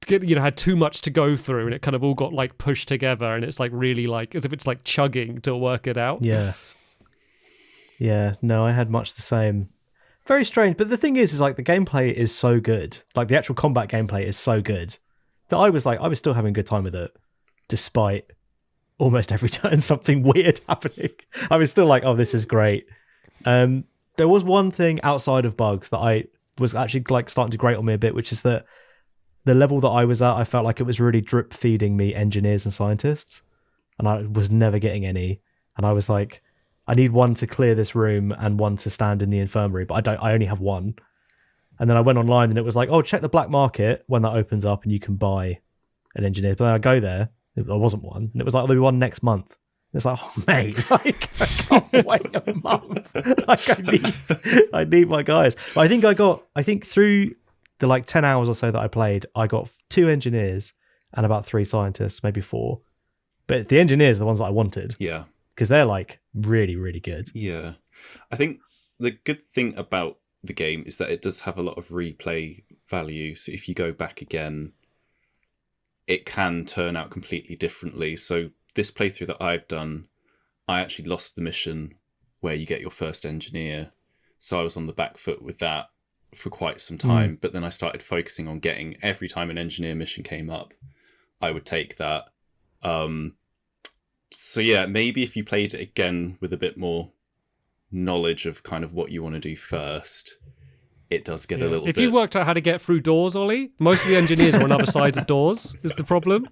A: you know, had too much to go through, and it kind of all got like pushed together, and it's like really like as if it's like chugging to work it out.
B: Yeah, no, I had much the same. Very strange, but the thing is like the gameplay is so good. Like the actual combat gameplay is so good that I was still having a good time with it, despite almost every turn something weird happening. I was still like, oh, this is great. There was one thing outside of bugs that I was actually like starting to grate on me a bit, which is that the level that I was at, I felt like it was really drip feeding me engineers and scientists, and I was never getting any. And I was like, I need one to clear this room and one to stand in the infirmary, but I only have one. And then I went online and it was like, oh, check the black market when that opens up and you can buy an engineer. But then I go there, there wasn't one. And it was like, there'll be one next month. It's like, oh, mate, like, I can't wait a month. Like, I need my guys. But I think through the like 10 hours or so that I played, I got 2 engineers and about 3 scientists, maybe 4. But the engineers are the ones that I wanted.
C: Yeah.
B: Because they're like really, really good.
C: Yeah. I think the good thing about the game is that it does have a lot of replay value. So if you go back again, it can turn out completely differently. So this playthrough that I've done, I actually lost the mission where you get your first engineer. So I was on the back foot with that for quite some time. But then I started focusing on getting, every time an engineer mission came up, I would take that. So yeah, maybe if you played it again with a bit more knowledge of kind of what you want to do first, it does get a little bit...
B: If you worked out how to get through doors, Ollie, most of the engineers are on other sides of doors, is the problem.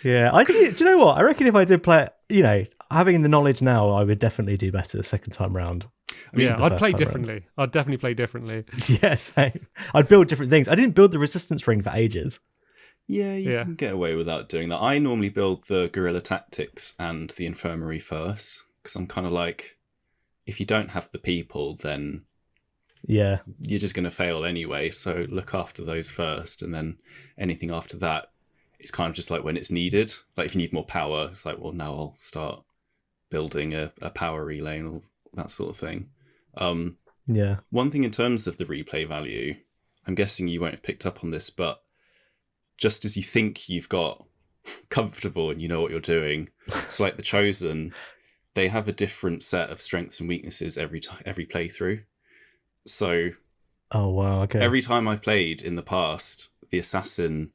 B: Yeah, do you know what? I reckon if I did play it, you know, having the knowledge now, I would definitely do better the second time round.
A: I'd play differently. I'd definitely play differently.
B: Yeah, same. I'd build different things. I didn't build the resistance ring for ages.
C: Yeah, you can get away without doing that. I normally build the guerrilla tactics and the infirmary first, because I'm kind of like, if you don't have the people, then you're just going to fail anyway. So look after those first, and then anything after that, it's kind of just like when it's needed. Like if you need more power, it's like, well, now I'll start building a power relay and all that sort of thing. One thing in terms of the replay value, I'm guessing you won't have picked up on this, but just as you think you've got comfortable and you know what you're doing, it's like the Chosen, they have a different set of strengths and weaknesses every playthrough. So every time I've played in the past, the assassin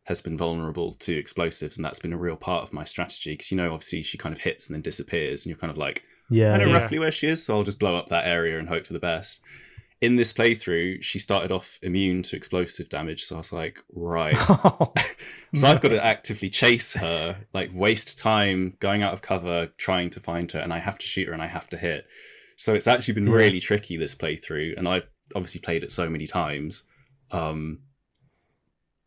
C: has been vulnerable to explosives, and that's been a real part of my strategy, because, you know, obviously she kind of hits and then disappears, and you're kind of like, I know roughly where she is, so I'll just blow up that area and hope for the best. in this playthrough, she started off immune to explosive damage. So I was like, right. So I've got to actively chase her, like waste time going out of cover, trying to find her, and I have to shoot her and I have to hit. So it's actually been really tricky, this playthrough, and I've obviously played it so many times.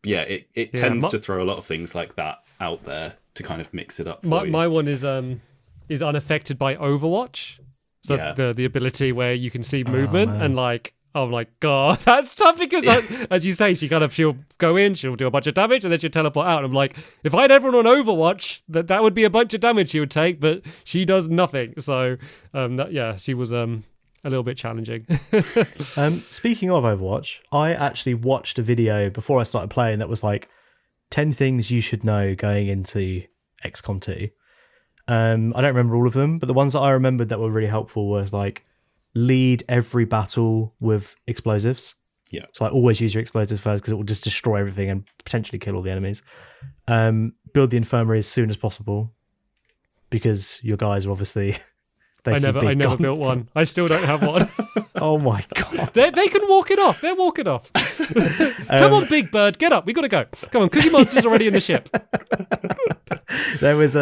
C: It tends to throw a lot of things like that out there to kind of mix it up for you.
A: My one is unaffected by Overwatch. So the ability where you can see movement and like, oh my god, that's tough because as you say, she'll go in, she'll do a bunch of damage and then she'll teleport out. And I'm like, if I had everyone on Overwatch, that would be a bunch of damage she would take, but she does nothing. So she was a little bit challenging.
B: Speaking of Overwatch, I actually watched a video before I started playing that was like 10 things you should know going into XCOM2. I don't remember all of them, but the ones that I remembered that were really helpful was like lead every battle with explosives.
C: Yeah.
B: So like always use your explosives first because it will just destroy everything and potentially kill all the enemies. Build the infirmary as soon as possible because your guys are obviously... I
A: never built one. I still don't have one.
B: Oh my god!
A: They can walk it off. They're walking off. Come on, Big Bird, get up. We got to go. Come on, Cookie Monster's already in the ship.
B: There was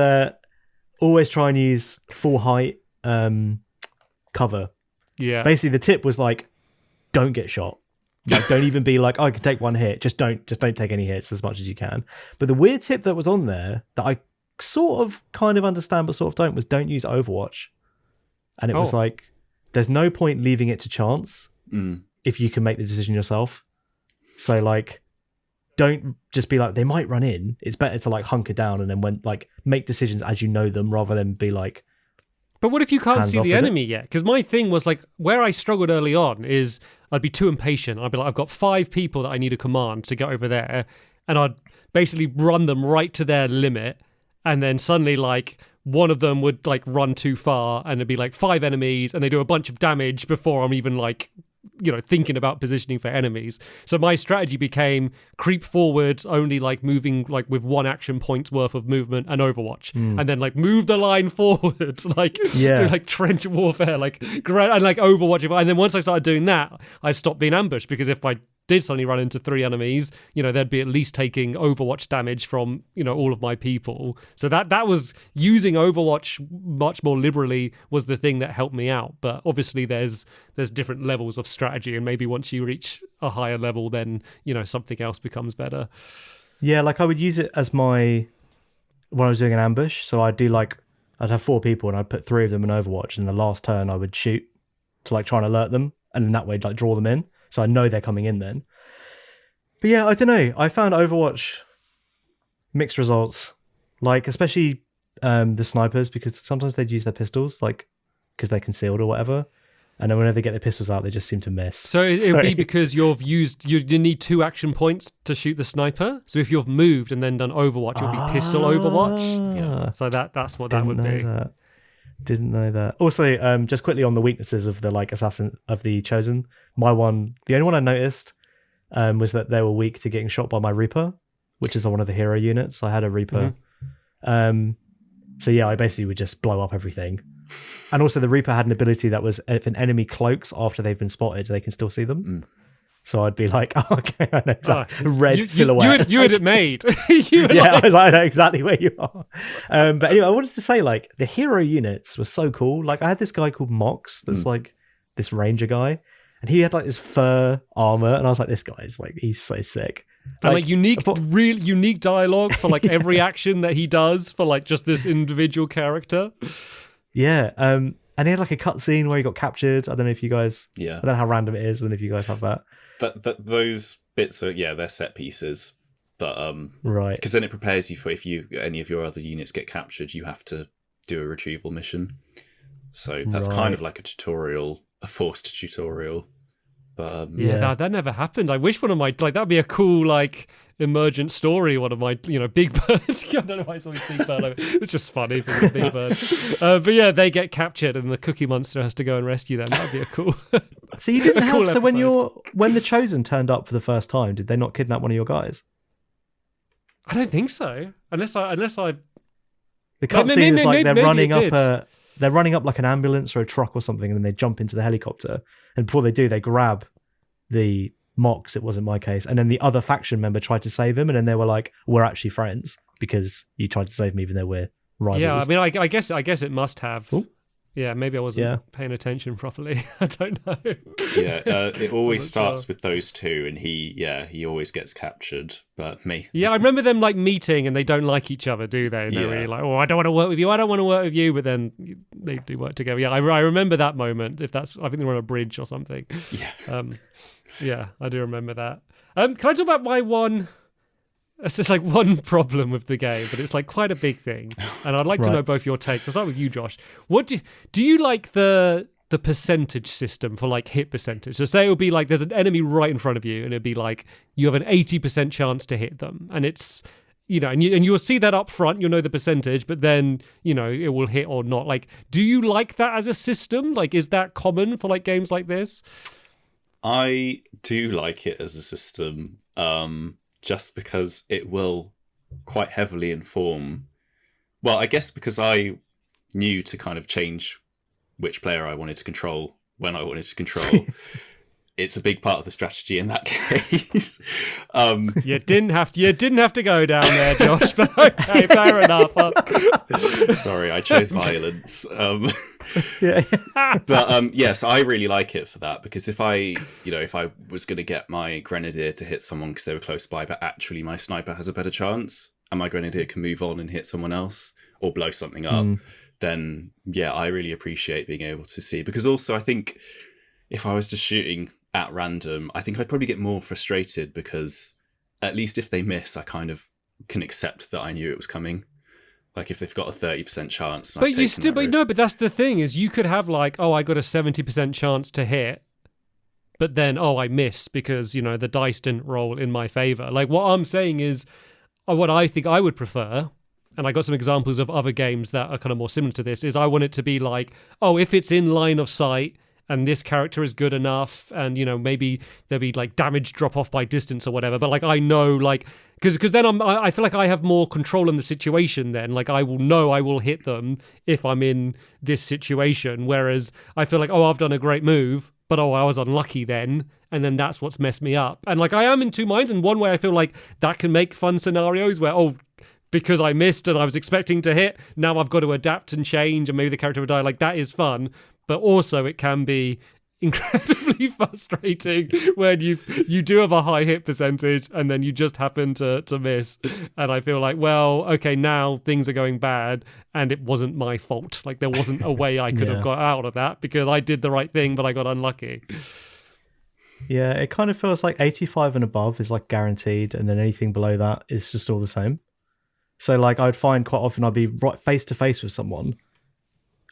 B: always try and use full height cover.
A: Yeah.
B: Basically, the tip was like, don't get shot. Like, don't even be like, I can take one hit. Just don't take any hits as much as you can. But the weird tip that was on there that I sort of kind of understand but sort of don't was don't use Overwatch. And it was like, there's no point leaving it to chance if you can make the decision yourself. So like, don't just be like, they might run in. It's better to like hunker down and then make decisions as you know them rather than be like.
A: But what if you can't see the enemy yet? Because my thing was like, where I struggled early on is I'd be too impatient. I'd be like, I've got 5 people that I need a command to get over there. And I'd basically run them right to their limit. And then suddenly like, one of them would like run too far and it'd be like 5 enemies and they do a bunch of damage before I'm even like, thinking about positioning for enemies. So my strategy became creep forward, only like moving like with 1 action point's worth of movement and Overwatch, and then like move the line forward, do like trench warfare, and like Overwatch. And then once I started doing that, I stopped being ambushed because if I did suddenly run into 3 enemies, they'd be at least taking Overwatch damage from, all of my people. So that was using Overwatch much more liberally was the thing that helped me out. But obviously there's different levels of strategy, and maybe once you reach a higher level, then, something else becomes better.
B: Yeah, like I would use it as when I was doing an ambush. So I'd have 4 people and I'd put 3 of them in Overwatch, and the last turn I would shoot to like try and alert them, and in that way like draw them in. So I know they're coming in then. But yeah, I don't know. I found Overwatch mixed results. Like, especially the snipers, because sometimes they'd use their pistols, like, because they're concealed or whatever. And then whenever they get their pistols out, they just seem to miss.
A: So it would be because you need 2 action points to shoot the sniper. So if you've moved and then done Overwatch, it'll be pistol Overwatch. Yeah. So that's what that would be.
B: Didn't know that. Also, just quickly on the weaknesses of the like assassin of the Chosen. The only one I noticed was that they were weak to getting shot by my Reaper, which is one of the hero units. I had a Reaper. So yeah, I basically would just blow up everything. And also the Reaper had an ability that was if an enemy cloaks after they've been spotted, they can still see them. So I'd be like, oh, okay, I know exactly. Red silhouette.
A: You had it made.
B: I know exactly where you are. But anyway, I wanted to say, like, the hero units were so cool. Like, I had this guy called Mox that's like this ranger guy, and he had like this fur armor, and I was like, this guy's like, he's so sick.
A: And like real unique dialogue for like every action that he does for like just this individual character.
B: Yeah. And he had like a cutscene where he got captured. I don't know if you guys. Yeah. I don't know how random it is, and if you guys have that.
C: Those bits are they're set pieces, but
B: right,
C: because then it prepares you for if any of your other units get captured, you have to do a retrieval mission. So that's kind of like a forced tutorial. But
A: that never happened. I wish one of my that'd be a cool like emergent story. One of my Big Bird. I don't know why I saw his Big Bird. It's just funny for Big Bird. But yeah, they get captured and the Cookie Monster has to go and rescue them. That'd be a cool.
B: So you didn't have. So when the Chosen turned up for the first time, did they not kidnap one of your guys?
A: I don't think so. Unless I.
B: The cutscene is like they're running up they're running up like an ambulance or a truck or something, and then they jump into the helicopter. And before they do, they grab the Mox, it was in my case, and then the other faction member tried to save him, and then they were like, "We're actually friends because you tried to save me, even though we're rivals."
A: Yeah, I mean, I guess it must have.
B: Ooh.
A: Yeah, maybe I wasn't paying attention properly. I don't know.
C: It always starts with those two, and he always gets captured. But me.
A: Yeah, I remember them like meeting, and they don't like each other, do they? And they're really like, "Oh, I don't want to work with you. I don't want to work with you." But then they do work together. Yeah, I remember that moment. I think they were on a bridge or something.
C: Yeah.
A: Yeah, I do remember that. Can I talk about my one? It's just like one problem with the game, but it's like quite a big thing, and I'd like to know both your takes. I'll start with you, Josh. What do you like the percentage system for like hit percentage? So say it would be like there's an enemy right in front of you, and it'd be like you have an 80% chance to hit them, and it's and you'll see that up front. You'll know the percentage, but then it will hit or not. Like, do you like that as a system? Like, is that common for like games like this?
C: I do like it as a system, just because it will quite heavily inform. Well, I guess because I knew to kind of change which player I wanted to control when I wanted to control. It's a big part of the strategy in that case.
A: You didn't have to go down there, Josh. But okay, fair enough.
C: Sorry, I chose violence. But yes, I really like it for that, because if I was going to get my grenadier to hit someone because they were close by, but actually my sniper has a better chance, and my grenadier can move on and hit someone else or blow something up, then I really appreciate being able to see. Because also I think if I was just shooting at random, I think I'd probably get more frustrated, because at least if they miss, I kind of can accept that I knew it was coming. Like if they've got a 30% chance.
A: But that's the thing, is you could have like, I got a 70% chance to hit, but then, I miss because, the dice didn't roll in my favor. Like what I'm saying is what I think I would prefer, and I got some examples of other games that are kind of more similar to this, is I want it to be like, if it's in line of sight, and this character is good enough, and maybe there'll be like damage drop off by distance or whatever, but like I know, like because then I feel like I have more control in the situation then. Like I will know I will hit them if I'm in this situation, whereas I feel like I've done a great move, but I was unlucky then, and then that's what's messed me up. And like I am in two minds, and one way I feel like that can make fun scenarios where because I missed and I was expecting to hit, now I've got to adapt and change, and maybe the character will die. Like that is fun. But also it can be incredibly frustrating when you do have a high hit percentage and then you just happen to miss. And I feel like, well, okay, now things are going bad and it wasn't my fault. Like there wasn't a way I could have got out of that because I did the right thing, but I got unlucky.
B: Yeah, it kind of feels like 85 and above is like guaranteed, and then anything below that is just all the same. So like I'd find quite often I'd be right face to face with someone,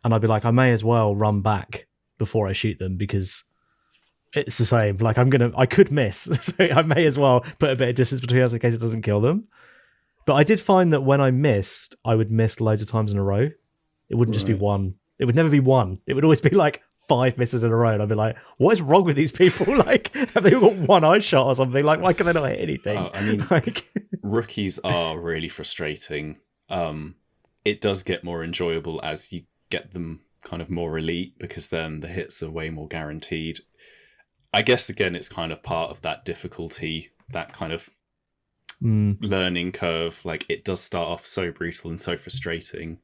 B: and I'd be like, I may as well run back before I shoot them because it's the same. Like I could miss, so I may as well put a bit of distance between us in case it doesn't kill them. But I did find that when I missed, I would miss loads of times in a row. It wouldn't just be one. It would never be one. It would always be like 5 misses in a row, and I'd be like, what is wrong with these people? Like, have they got one eye shot or something? Like, why can they not hit anything?
C: I mean, rookies are really frustrating. It does get more enjoyable as you get them kind of more elite, because then the hits are way more guaranteed. I guess again it's kind of part of that difficulty, that kind of learning curve. Like it does start off so brutal and so frustrating,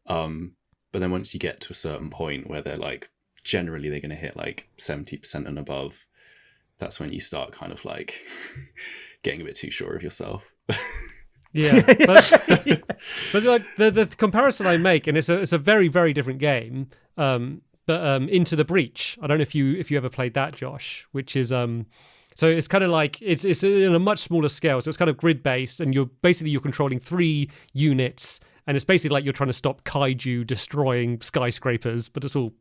C: but then once you get to a certain point where they're like generally they're going to hit like 70% and above, that's when you start kind of like getting a bit too sure of yourself.
A: Yeah, but like the comparison I make, and it's a very, very different game. But Into the Breach, I don't know if you ever played that, Josh, which is so it's kind of like it's in a much smaller scale. So it's kind of grid based, and you're controlling 3 units, and it's basically like you're trying to stop kaiju destroying skyscrapers, but it's all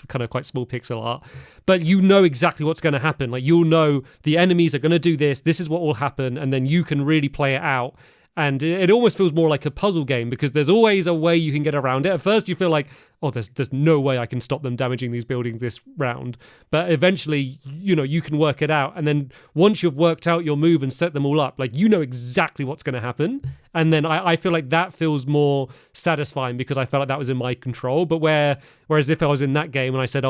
A: kind of quite small pixel art. But you know exactly what's going to happen. Like you'll know the enemies are going to do this. This is what will happen, and then you can really play it out. And it almost feels more like a puzzle game because there's always a way you can get around it. At first you feel like, oh, there's no way I can stop them damaging these buildings this round. But eventually, you can work it out. And then once you've worked out your move and set them all up, like, you know exactly what's going to happen. And then I feel like that feels more satisfying because I felt like that was in my control. But whereas if I was in that game and I said,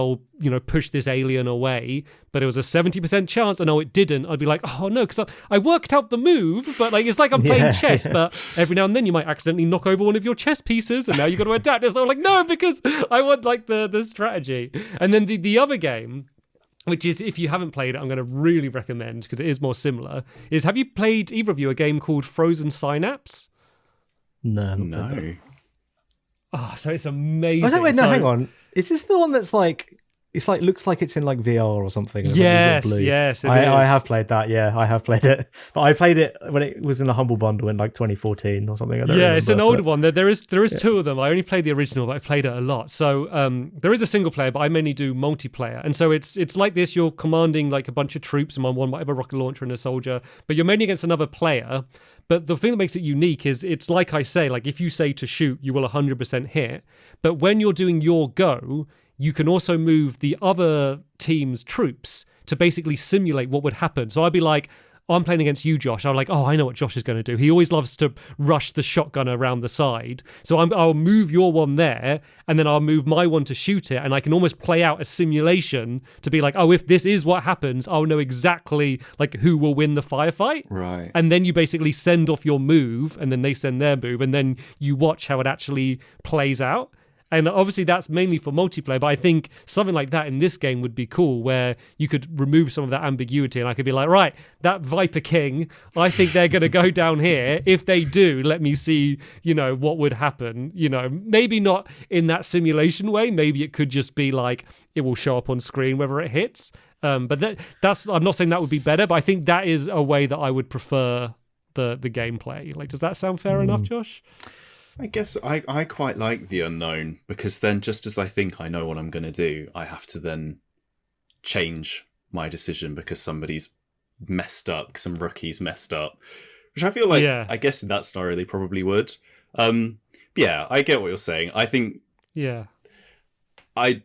A: push this alien away, but it was a 70% chance and it didn't, I'd be like, oh no, because I worked out the move, but like it's like I'm playing chess, but every now and then you might accidentally knock over one of your chess pieces and now you've got to adapt. It's like, no, because I want like the strategy. And then the other game, which is, if you haven't played it, I'm going to really recommend because it is more similar, is have you played, either of you, a game called Frozen Synapse?
B: No.
A: Oh, so it's amazing.
B: Hang on. Is this the one that's like, it's like, looks like it's in like VR or something?
A: Yes, it is.
B: I have played that, I have played it. But I played it when it was in a Humble Bundle in like 2014 or something.
A: It's an older one. There is two of them. I only played the original, but I played it a lot. So there is a single player, but I mainly do multiplayer. And so it's like this, you're commanding like a bunch of troops, and one might have a rocket launcher and a soldier, but you're mainly against another player. But the thing that makes it unique is it's like I say, like if you say to shoot, you will 100% hit. But when you're doing your go, you can also move the other team's troops to basically simulate what would happen. So I'd be like, I'm playing against you, Josh. I'm like, I know what Josh is going to do. He always loves to rush the shotgun around the side. So I'll move your one there, and then I'll move my one to shoot it, and I can almost play out a simulation to be like, if this is what happens, I'll know exactly like who will win the firefight.
C: Right.
A: And then you basically send off your move, and then they send their move, and then you watch how it actually plays out. And obviously that's mainly for multiplayer, but I think something like that in this game would be cool, where you could remove some of that ambiguity and I could be like, right, that Viper King, I think they're going to go down here. If they do, let me see, what would happen. Maybe not in that simulation way. Maybe it could just be like, it will show up on screen whether it hits. But that's, I'm not saying that would be better, but I think that is a way that I would prefer the gameplay. Like, does that sound fair enough, Josh?
C: I guess I quite like the unknown, because then just as I think I know what I'm going to do, I have to then change my decision because somebody's messed up, some rookie's messed up, which I feel like, I guess in that scenario they probably would. Yeah, I get what you're saying. I think I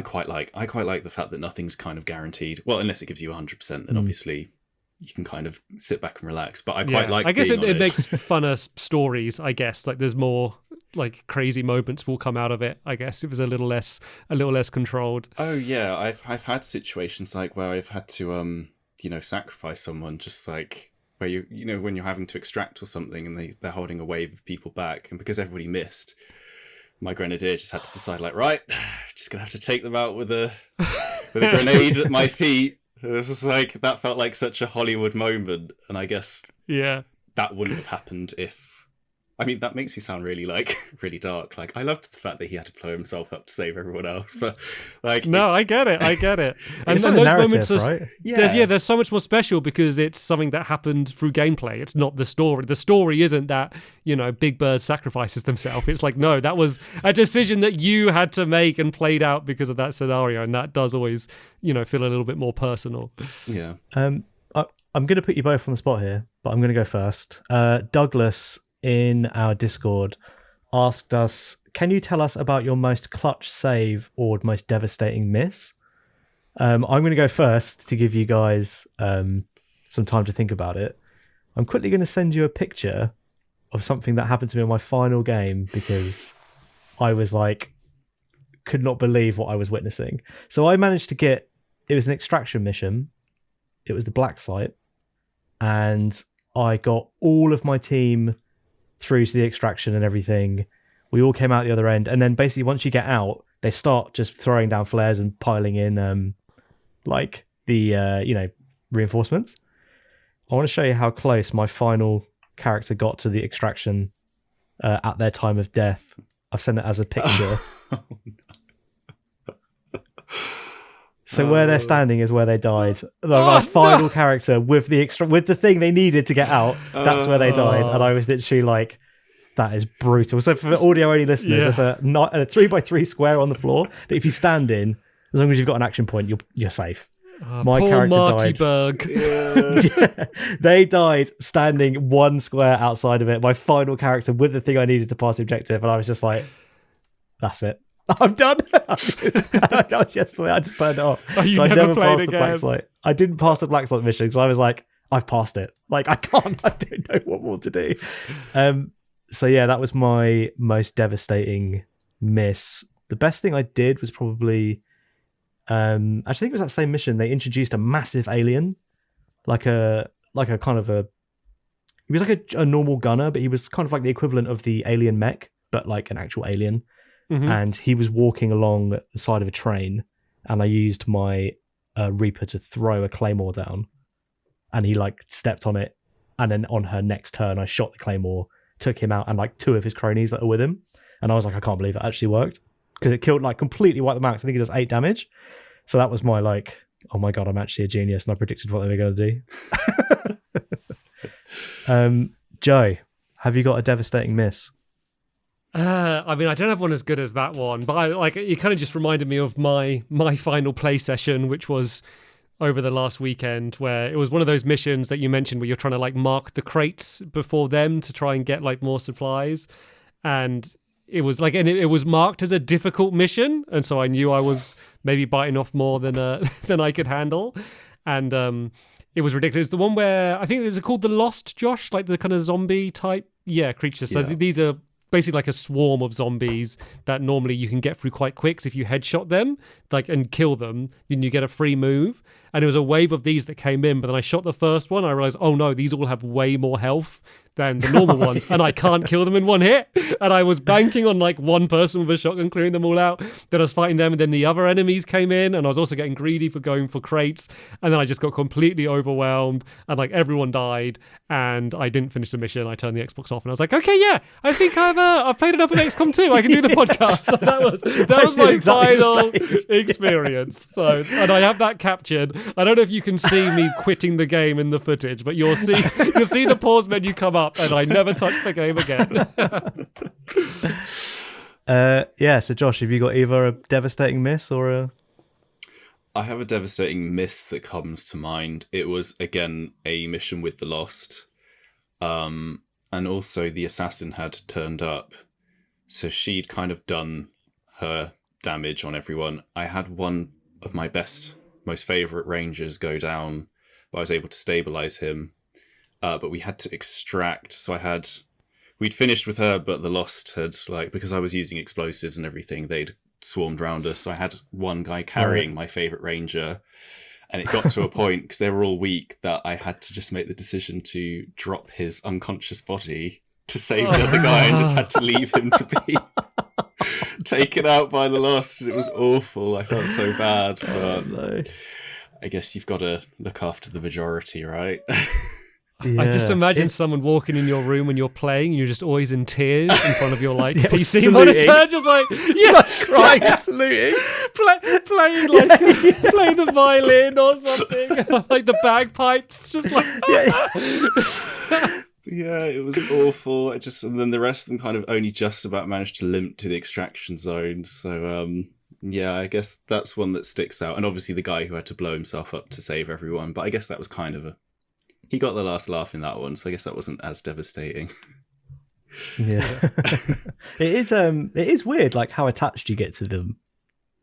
C: quite like the fact that nothing's kind of guaranteed. Well, unless it gives you 100%, then obviously you can kind of sit back and relax. But I quite like. I guess it
A: makes funner stories. I guess like there's more like crazy moments will come out of it. I guess it was a little less controlled.
C: Oh yeah, I've had situations like where I've had to sacrifice someone, just like where when you're having to extract or something and they're holding a wave of people back, and because everybody missed, my grenadier just had to decide like, right, just gonna have to take them out with a grenade at my feet. It was just like, that felt like such a Hollywood moment, and I guess that wouldn't have happened if. I mean, that makes me sound really really dark. Like, I loved the fact that he had to blow himself up to save everyone else, but like,
A: no, I get it.
B: And those moments are right?
A: There's so much more special because it's something that happened through gameplay. It's not the story. The story isn't that Big Bird sacrifices themselves. It's like, no, that was a decision that you had to make and played out because of that scenario, and that does always feel a little bit more personal.
C: Yeah.
B: I'm going to put you both on the spot here, but I'm going to go first. Douglas in our Discord asked us, can you tell us about your most clutch save or most devastating miss? I'm going to go first to give you guys some time to think about it. I'm quickly going to send you a picture of something that happened to me in my final game because I was like, could not believe what I was witnessing. So I managed to get, it was an extraction mission. It was the black site, and I got all of my team through to the extraction and everything. We all came out the other end, and then basically once you get out, they start just throwing down flares and piling in like the reinforcements. I want to show you how close my final character got to the extraction at their time of death. I've sent it as a picture. So where they're standing is where they died. My final character with the thing they needed to get out, that's where they died. And I was literally like, that is brutal. So for audio only listeners, there's a 3x3 square on the floor that if you stand in, as long as you've got an action point, you're safe. My
A: poor
B: character
A: Marty
B: died.
A: Berg.
B: They died standing one square outside of it. My final character with the thing I needed to pass the objective, and I was just like, that's it. I'm done. That was yesterday. I just turned it off.
A: Oh, you
B: so I
A: never
B: never
A: played
B: passed
A: again?
B: the black slate. I didn't pass the black slate mission because I was like, I've passed it. Like, I can't. I don't know what more to do. So yeah, that was my most devastating miss. The best thing I did was probably, actually, I think it was that same mission. They introduced a massive alien, like a kind of a. He was like a normal gunner, but he was kind of like the equivalent of the alien mech, but like an actual alien.
A: Mm-hmm.
B: And he was walking along the side of a train, and I used my Reaper to throw a claymore down, and he like stepped on it, and then on her next turn, I shot the claymore, took him out, and like 2 of his cronies that were with him, and I was like, I can't believe it actually worked, because it killed, like, completely wiped them out. I think it does 8 damage. So that was my like, oh my god, I'm actually a genius, and I predicted what they were going to do. Joe, have you got a devastating miss?
A: I mean, I don't have one as good as that one, but it kind of just reminded me of my final play session, which was over the last weekend, where it was one of those missions that you mentioned where you're trying to like mark the crates before them to try and get like more supplies, and it was like, and it was marked as a difficult mission, and so I knew I was maybe biting off more than than I could handle, and it was ridiculous. The one where I think is it called the Lost, Josh, like the kind of zombie type creatures. So these are basically like a swarm of zombies that normally you can get through quite quick. So if you headshot them and kill them, then you get a free move. And it was a wave of these that came in, but then I shot the first one. I realized, oh no, these all have way more health than the normal ones, and I can't kill them in one hit. And I was banking on like one person with a shotgun clearing them all out. Then I was fighting them, and then the other enemies came in, and I was also getting greedy for going for crates. And then I just got completely overwhelmed, and like everyone died, and I didn't finish the mission. I turned the Xbox off, and I was like, okay, yeah, I think I've played enough of XCOM2. I can do the podcast. So that was my
B: exactly
A: final experience. So, and I have that captured. I don't know if you can see me quitting the game in the footage, but you'll see the pause menu come up, and I never touched the game again.
B: Yeah, so Josh, have you got either a devastating miss or a...
C: I have a devastating miss that comes to mind. It was, again, a mission with the Lost. And also the assassin had turned up. So she'd kind of done her damage on everyone. I had one of my most favourite rangers go down, but I was able to stabilise him. But we had to extract, so we'd finished with her, but the Lost had, like, because I was using explosives and everything, they'd swarmed around us. So I had one guy carrying my favourite ranger, and it got to a point, because they were all weak, that I had to just make the decision to drop his unconscious body to save the other guy, and just had to leave him to be taken out by the Lost. It was awful. I felt so bad, but
B: no.
C: I guess you've got to look after the majority, right?
B: Yeah.
A: I just imagine someone walking in your room when you're playing, and you're just always in tears in front of your like PC
B: saluting.
A: monitor, just like
B: crying, saluting,
A: playing the violin or something, like the bagpipes, just like
C: Yeah, it was awful. And then the rest of them kind of only just about managed to limp to the extraction zone. So yeah, I guess that's one that sticks out. And obviously the guy who had to blow himself up to save everyone. But I guess that was kind of he got the last laugh in that one, so I guess that wasn't as devastating.
B: Yeah. It is weird, like, how attached you get to them,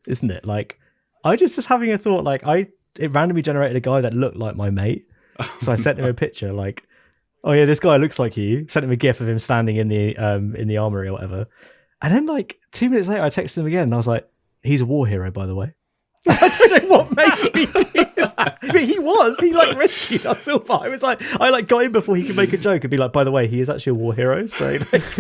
B: isn't it? Like, I just having a thought, like, it randomly generated a guy that looked like my mate. So I sent him a picture, like, oh yeah, this guy looks like you. Sent him a gif of him standing in the armory or whatever. And then like 2 minutes later I texted him again, and I was like, he's a war hero, by the way. I don't know what made me do that. But he like rescued us all. I was like, I like got him before he could make a joke and be like, by the way, he is actually a war hero. So like,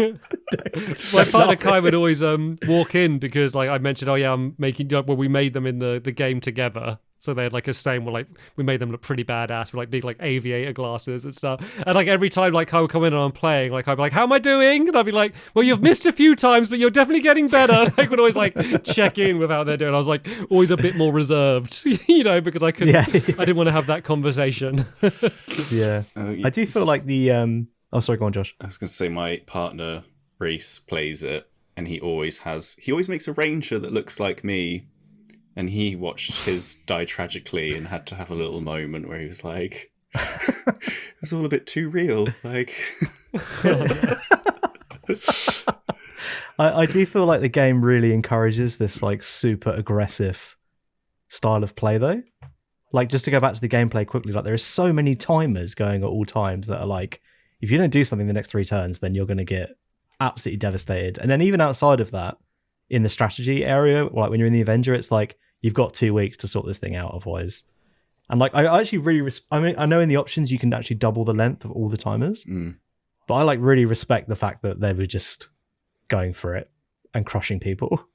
A: my partner Kai would always walk in, because like I mentioned, oh yeah, I'm making, well, we made them in the game together. So they had like a same, like we made them look pretty badass with like big like aviator glasses and stuff. And like every time like I would come in and I'm playing, like I'd be like, how am I doing? And I'd be like, well, you've missed a few times, but you're definitely getting better. Like would always like check in with how they're doing. I was like always a bit more reserved, because I couldn't, I didn't want to have that conversation.
B: Yeah. I do feel like the oh sorry, go on, Josh.
C: I was going to say my partner Reese plays it, and he always makes a ranger that looks like me. And he watched his die tragically and had to have a little moment where he was like, it was all a bit too real. Like,
B: I do feel like the game really encourages this like super aggressive style of play though. Like, just to go back to the gameplay quickly, like there are so many timers going at all times that are like, if you don't do something the next 3 turns, then you're going to get absolutely devastated. And then even outside of that, in the strategy area, like when you're in the Avenger, it's like you've got 2 weeks to sort this thing out otherwise. And like I actually really I mean, I know in the options you can actually double the length of all the timers, but I like really respect the fact that they were just going for it and crushing people.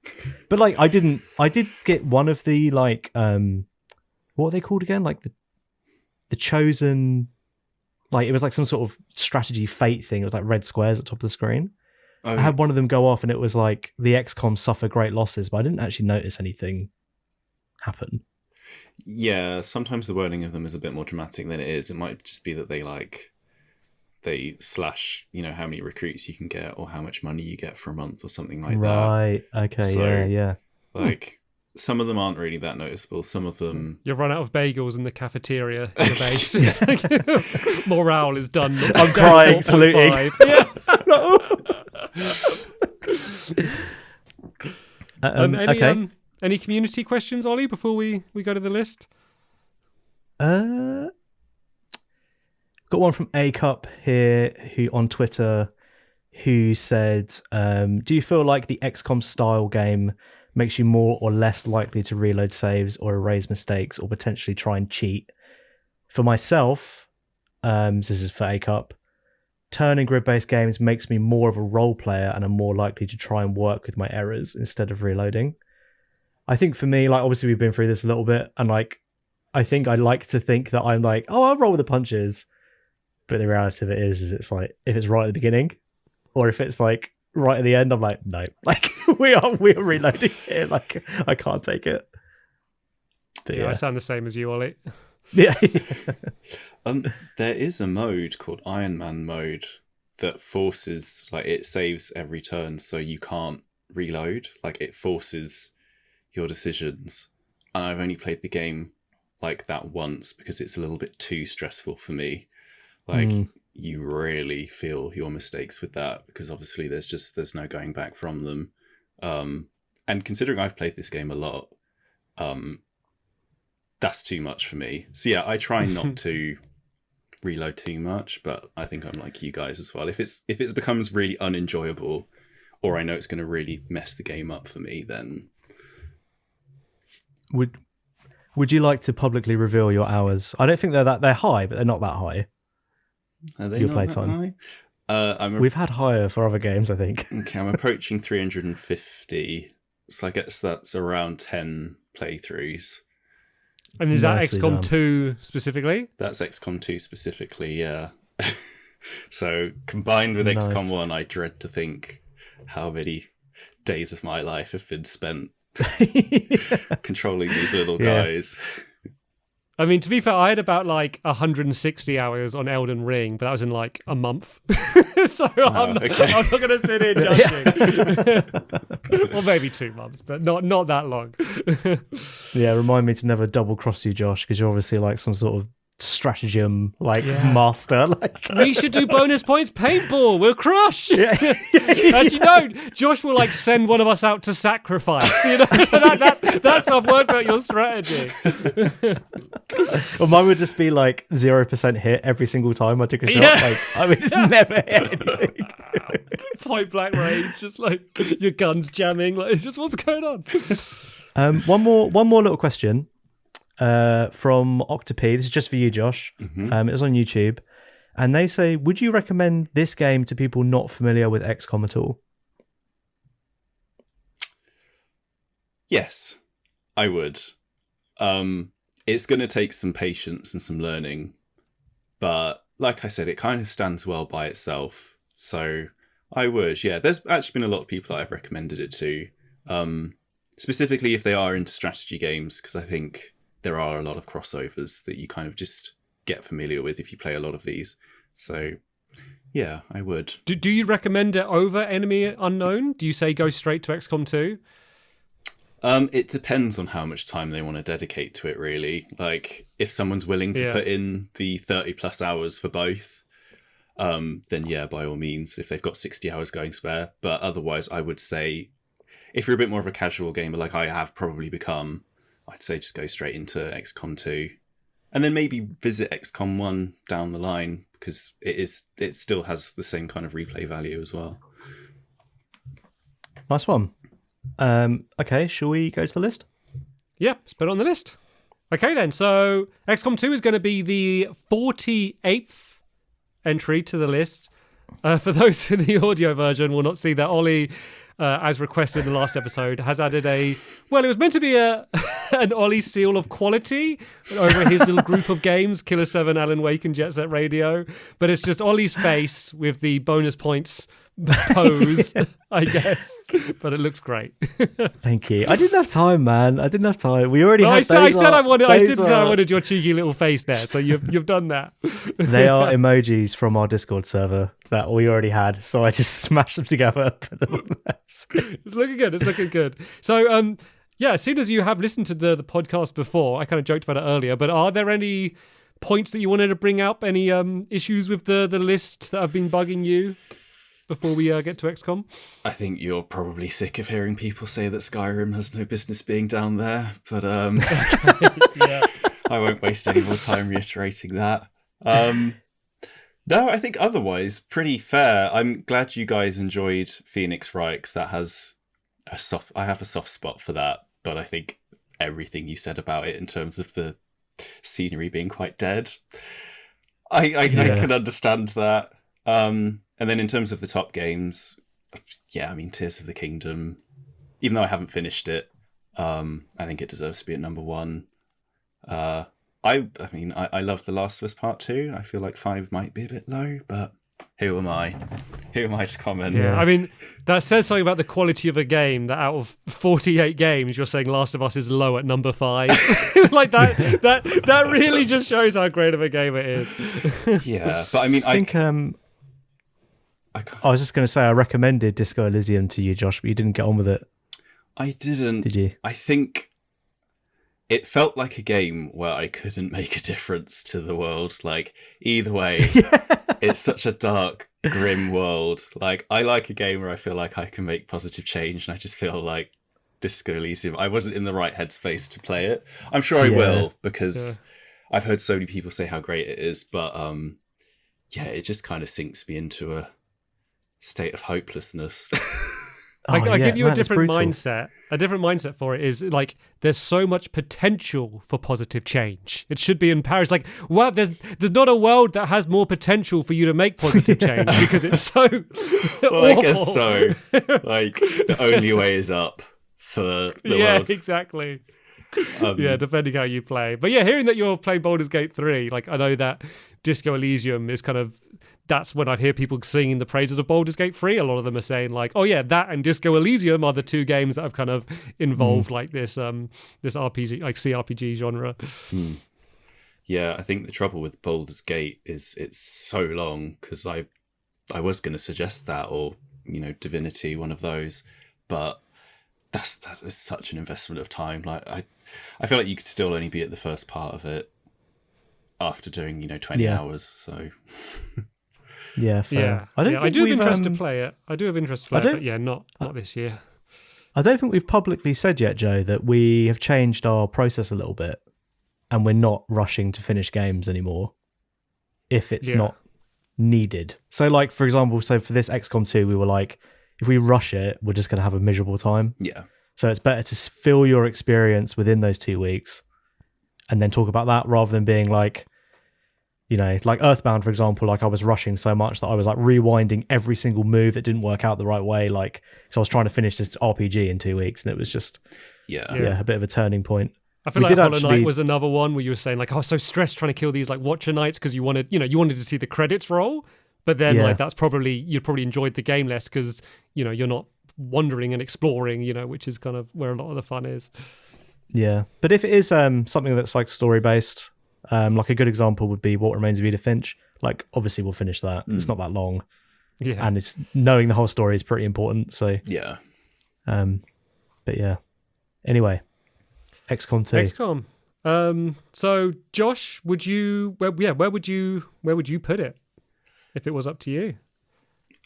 B: But like I did get one of the like what are they called again? Like the chosen, like it was like some sort of strategy fate thing. It was like red squares at the top of the screen. I had one of them go off and it was like the XCOM suffer great losses, but I didn't actually notice anything happen.
C: Yeah, sometimes the wording of them is a bit more dramatic than it is. It might just be that they slash, how many recruits you can get or how much money you get for a month or something like that.
B: Right. Okay. So, yeah.
C: Like some of them aren't really that noticeable. Some of them
A: you run out of bagels in the cafeteria in the base. It's like, morale is done.
B: I'm crying, saluting.
A: Yeah. Any community questions, Ollie, before we go to the list?
B: Got one from A Cup here, who on Twitter, who said, "Do you feel like the XCOM style game makes you more or less likely to reload saves or erase mistakes or potentially try and cheat? For myself, this is for A Cup. Turn and grid-based games makes me more of a role player and I'm more likely to try and work with my errors instead of reloading. I think for me, like obviously we've been through this a little bit, and like I think I like to think that I'm like, oh, I'll roll with the punches. But the reality of it is it's like if it's right at the beginning, or if it's like right at the end, I'm like, no, like we are reloading here. Like I can't take it. But
A: yeah, I sound the same as you, Ollie.
B: Yeah.
C: There is a mode called Iron Man mode that forces, like, it saves every turn, so you can't reload. Like, it forces your decisions. And I've only played the game like that once because it's a little bit too stressful for me. Like, you really feel your mistakes with that because obviously there's no going back from them. And considering I've played this game a lot, that's too much for me. So yeah, I try not to reload too much, but I think I'm like you guys as well. If it becomes really unenjoyable, or I know it's going to really mess the game up for me, then
B: would you like to publicly reveal your hours? I don't think they're high, but they're not that high.
C: Are they your playtime?
B: We've had higher for other games, I think.
C: Okay, I'm approaching 350, so I guess that's around 10 playthroughs.
A: And is that XCOM2 specifically?
C: That's XCOM2 specifically, yeah. So combined with XCOM 1, I dread to think how many days of my life have been spent controlling these little guys.
A: I mean, to be fair, I had about like 160 hours on Elden Ring, but that was in like a month. So I'm not going to sit here judging. Or maybe 2 months, but not that long.
B: Yeah, remind me to never double cross you, Josh, because you're obviously like some sort of stratagem master. Like
A: we should do bonus points paintball. We'll crush. Actually, no. Josh will like send one of us out to sacrifice. You know, that's how I've worked out your strategy.
B: Well, mine would just be like 0% hit every single time I took a shot.
A: Yeah.
B: Like I would just never hit anything.
A: Point blank range, just like your guns jamming. Like, just what's going on?
B: One more little question. From Octopi. This is just for you, Josh.
C: Mm-hmm.
B: It was on YouTube. And they say, would you recommend this game to people not familiar with XCOM at all?
C: Yes, I would. It's going to take some patience and some learning. But like I said, it kind of stands well by itself. So I would, yeah. There's actually been a lot of people that I've recommended it to. Specifically if they are into strategy games, because I think there are a lot of crossovers that you kind of just get familiar with if you play a lot of these. So, yeah, I would.
A: Do you recommend it over Enemy Unknown? Do you say go straight to XCOM 2?
C: It depends on how much time they want to dedicate to it, really. Like, if someone's willing to put in the 30 plus hours for both, then yeah, by all means, if they've got 60 hours going spare. But otherwise, I would say if you're a bit more of a casual gamer like I have probably become, I'd say just go straight into XCOM 2. And then maybe visit XCOM 1 down the line, because it still has the same kind of replay value as well.
B: Nice one. Okay, shall we go to the list?
A: Yeah, let's put it on the list. Okay then, so XCOM 2 is going to be the 48th entry to the list. For those in the audio version will not see that Ollie, as requested in the last episode, has added it was meant to be an Ollie seal of quality over his little group of games, Killer 7, Alan Wake and Jet Set Radio, but it's just Ollie's face with the bonus points pose, I guess, but it looks great.
B: Thank you. I didn't have time, man. I didn't have time. We already had
A: I said I wanted your cheeky little face there, so you've done that.
B: They are emojis from our Discord server that we already had, so I just smashed them together. Put them on there.
A: It's looking good. It's looking good. So, yeah, as soon as you have listened to the podcast before, I kind of joked about it earlier, but are there any points that you wanted to bring up? Any issues with the list that have been bugging you before we get to XCOM?
C: I think you're probably sick of hearing people say that Skyrim has no business being down there, but
A: Yeah.
C: I won't waste any more time reiterating that. No, I think otherwise pretty fair. I'm glad you guys enjoyed Phoenix Wright, 'cause that has I have a soft spot for that, but I think everything you said about it in terms of the scenery being quite dead, I can understand that. And then in terms of the top games, yeah, I mean, Tears of the Kingdom, even though I haven't finished it, I think it deserves to be at number 1. I mean, I love The Last of Us Part 2. I feel like 5 might be a bit low, but who am I? Who am I to comment?
A: Yeah, I mean, that says something about the quality of a game, that out of 48 games, you're saying Last of Us is low at number 5. Like, that really just shows how great of a game it is.
C: Yeah, but I mean,
B: I think... I was just going to say I recommended Disco Elysium to you, Josh, but you didn't get on with it.
C: I didn't.
B: Did you?
C: I think it felt like a game where I couldn't make a difference to the world. Like, either way, it's such a dark, grim world. Like, I like a game where I feel like I can make positive change, and I just feel like Disco Elysium, I wasn't in the right headspace to play it. I'm sure I will, because I've heard so many people say how great it is, but yeah, it just kind of sinks me into a state of hopelessness.
A: I give you a different mindset. A different mindset for it is like there's so much potential for positive change. It should be in Paris. Like, wow, there's not a world that has more potential for you to make positive change because it's so
C: well, I guess so. Like, the only way is up for the world.
A: Yeah, exactly. Yeah, depending how you play. But yeah, hearing that you're playing Baldur's Gate 3, like I know that Disco Elysium is kind of, that's when I hear people singing the praises of Baldur's Gate 3. A lot of them are saying like, oh yeah, that and Disco Elysium are the 2 games that have kind of involved like this RPG, like CRPG genre.
C: Yeah, I think the trouble with Baldur's Gate is it's so long, because I was going to suggest that, or Divinity, one of those, but that is such an investment of time. Like I feel like you could still only be at the first part of it after doing 20 hours. So
B: yeah, fair.
A: Yeah, I do have interest to play it. But yeah, not this year.
B: I don't think we've publicly said yet, Joe, that we have changed our process a little bit, and we're not rushing to finish games anymore if it's not needed. So, like, for example, for this XCOM 2, we were like, if we rush it, we're just going to have a miserable time.
C: Yeah.
B: So it's better to fill your experience within those 2 weeks and then talk about that, rather than being like, like Earthbound, for example, like I was rushing so much that I was like rewinding every single move that didn't work out the right way. Like, so I was trying to finish this RPG in 2 weeks, and it was just, a bit of a turning point.
A: I feel like Hollow Knight was another one where you were saying like, oh, I was so stressed trying to kill these like Watcher Knights because you wanted to see the credits roll. But then like you probably enjoyed the game less because, you're not wandering and exploring, which is kind of where a lot of the fun is.
B: Yeah. But if it is something that's like story based, like a good example would be What Remains of Edith Finch. Like, obviously we'll finish that. It's not that long. Yeah. And it's knowing the whole story is pretty important. So
C: yeah.
B: But yeah. Anyway, XCOM 2.
A: XCOM. So Josh, where would you put it? if it was up to you.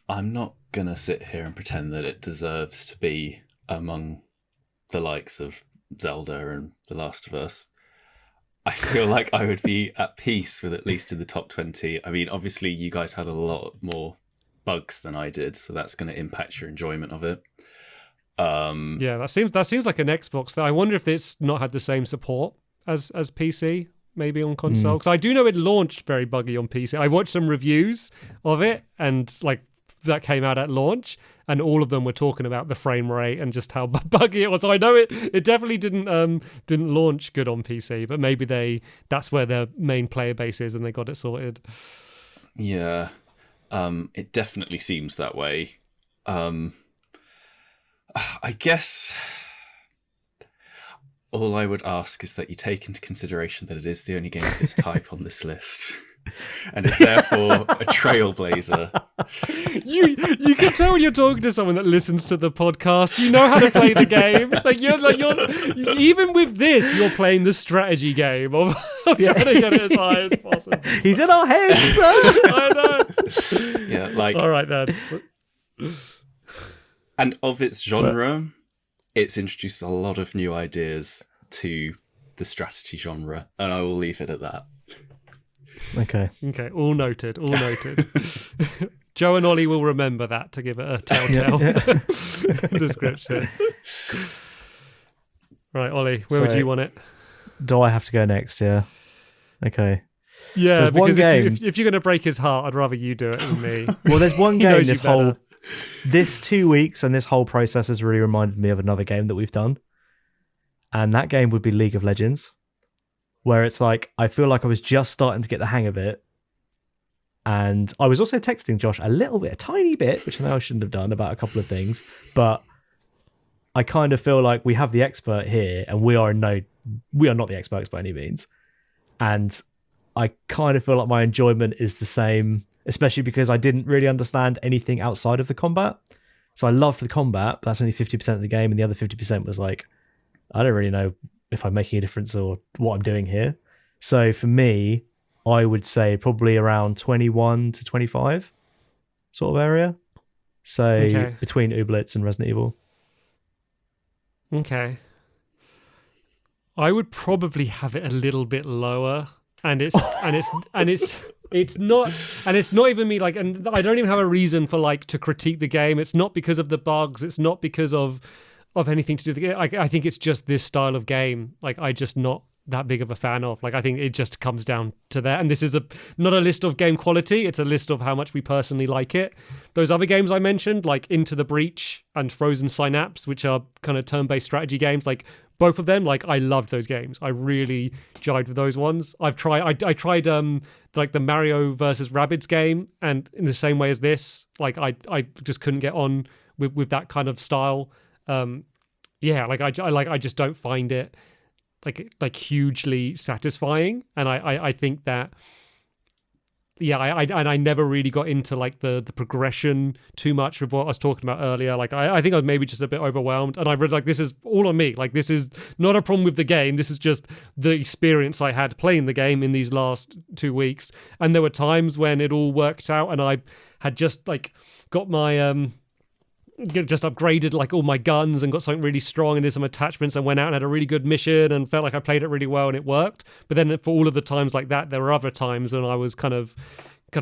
C: I'm not going to sit here and pretend that it deserves to be among the likes of Zelda and The Last of Us. I feel like I would be at peace with at least in the top 20. I mean, obviously you guys had a lot more bugs than I did, so that's going to impact your enjoyment of it.
A: Yeah, that seems like an Xbox. I wonder if it's not had the same support as PC, maybe on console. Because I do know it launched very buggy on PC. I watched some reviews of it, and like that came out at launch, and all of them were talking about the frame rate and just how buggy it was. So I know it definitely didn't launch good on PC, but maybe that's where their main player base is and they got it sorted.
C: Yeah, it definitely seems that way. I guess all I would ask is that you take into consideration that it is the only game of its type on this list, and is therefore a trailblazer.
A: You can tell when you're talking to someone that listens to the podcast. You know how to play the game. You're even with this, you're playing the strategy game of trying to get it as high as possible.
B: He's in our heads, sir.
A: I know.
C: Yeah, like
A: all right then.
C: And of its genre, it's introduced a lot of new ideas to the strategy genre, and I will leave it at that.
B: Okay,
A: all noted. Joe and Ollie will remember that to give it a telltale description. Right, Ollie, where would you want it?
B: Do I have to go next? Yeah. Okay.
A: Yeah,
B: so
A: because if you're going to break his heart, I'd rather you do it than me.
B: Well, there's one game this 2 weeks and this whole process has really reminded me of another game that we've done. And that game would be League of Legends, where it's like, I feel like I was just starting to get the hang of it. And I was also texting Josh a tiny bit, which I know I shouldn't have done, about a couple of things. But I kind of feel like we have the expert here, and we are not the experts by any means. And I kind of feel like my enjoyment is the same, especially because I didn't really understand anything outside of the combat. So I loved the combat, but that's only 50% of the game, and the other 50% was like, I don't really know if I'm making a difference or what I'm doing here. So for me, I would say probably around 21 to 25 sort of area. So between Ooblets and Resident Evil.
A: Okay. I would probably have it a little bit lower. And it's not even me, like, and I don't even have a reason for like to critique the game. It's not because of the bugs. It's not because of anything to do with the game. I think it's just this style of game. Like, I just not that big of a fan of. Like, I think it just comes down to that. And this is not a list of game quality. It's a list of how much we personally like it. Those other games I mentioned, like Into the Breach and Frozen Synapse, which are kind of turn-based strategy games, like both of them, like I loved those games. I really jived with those ones. I tried like the Mario versus Rabbids game, and in the same way as this, like I just couldn't get on with that kind of style. I just don't find it like hugely satisfying, and I think that I never really got into like the progression too much with what I was talking about earlier. Like I think I was maybe just a bit overwhelmed, and I read like this is all on me. Like this is not a problem with the game. This is just the experience I had playing the game in these last 2 weeks. And there were times when it all worked out, and I had just like got my just upgraded like all my guns and got something really strong and did some attachments and went out and had a really good mission and felt like I played it really well and it worked. But then for all of the times like that, there were other times when I was kind of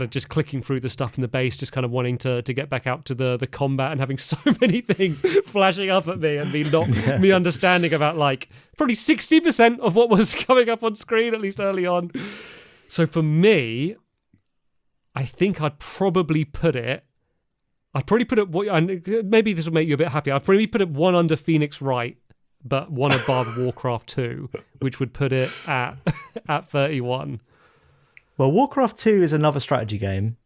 A: just clicking through the stuff in the base, just kind of wanting to get back out to the combat and having so many things flashing up at me and me understanding about like probably 60% of what was coming up on screen, at least early on. So for me, I think I'd probably put it, maybe this will make you a bit happy. I'd probably put it one under Phoenix Wright, but one above Warcraft 2, which would put it at 31.
B: Well, Warcraft 2 is another strategy game,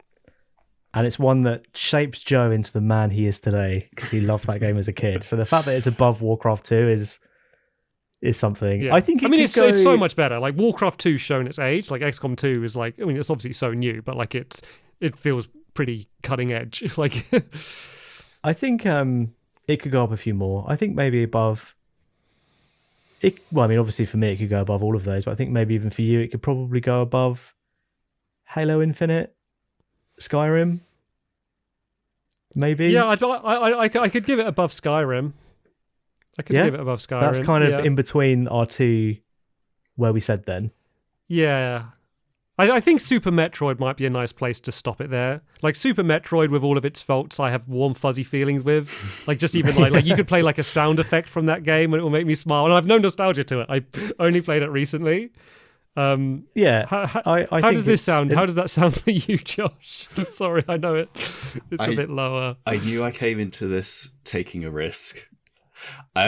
B: and it's one that shaped Joe into the man he is today because he loved that game as a kid. So the fact that it's above Warcraft 2 is something. Yeah. I think it's
A: so much better. Like Warcraft 2's shown its age. Like XCOM 2 is like, I mean, it's obviously so new, but like it feels pretty cutting edge. Like
B: I think it could go up a few more. I think maybe above it. Well, I mean, obviously for me it could go above all of those, but I think maybe even for you it could probably go above Halo Infinite. Skyrim. Maybe.
A: Yeah, I could give it above Skyrim. I could give it above Skyrim.
B: That's kind of in between our two where we said then.
A: Yeah. I think Super Metroid might be a nice place to stop it there. Like Super Metroid, with all of its faults, I have warm, fuzzy feelings with. Like just even like you could play like a sound effect from that game and it will make me smile. And I've no nostalgia to it. I only played it recently.
B: How
A: does this sound? How does that sound for you, Josh? Sorry, I know it's a bit lower.
C: I knew I came into this taking a risk. I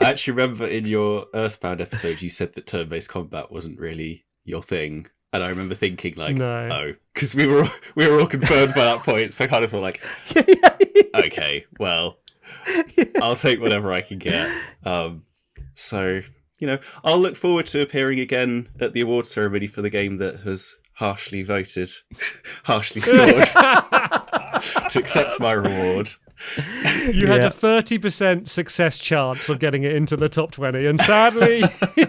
C: actually remember in your Earthbound episode, you said that turn-based combat wasn't really your thing. And I remember thinking, like, oh, because we were all confirmed by that point, so I kind of felt like, okay, well, I'll take whatever I can get. So, I'll look forward to appearing again at the award ceremony for the game that has harshly voted, harshly scored, to accept my reward.
A: You had a 30% success chance of getting it into the top 20, and sadly,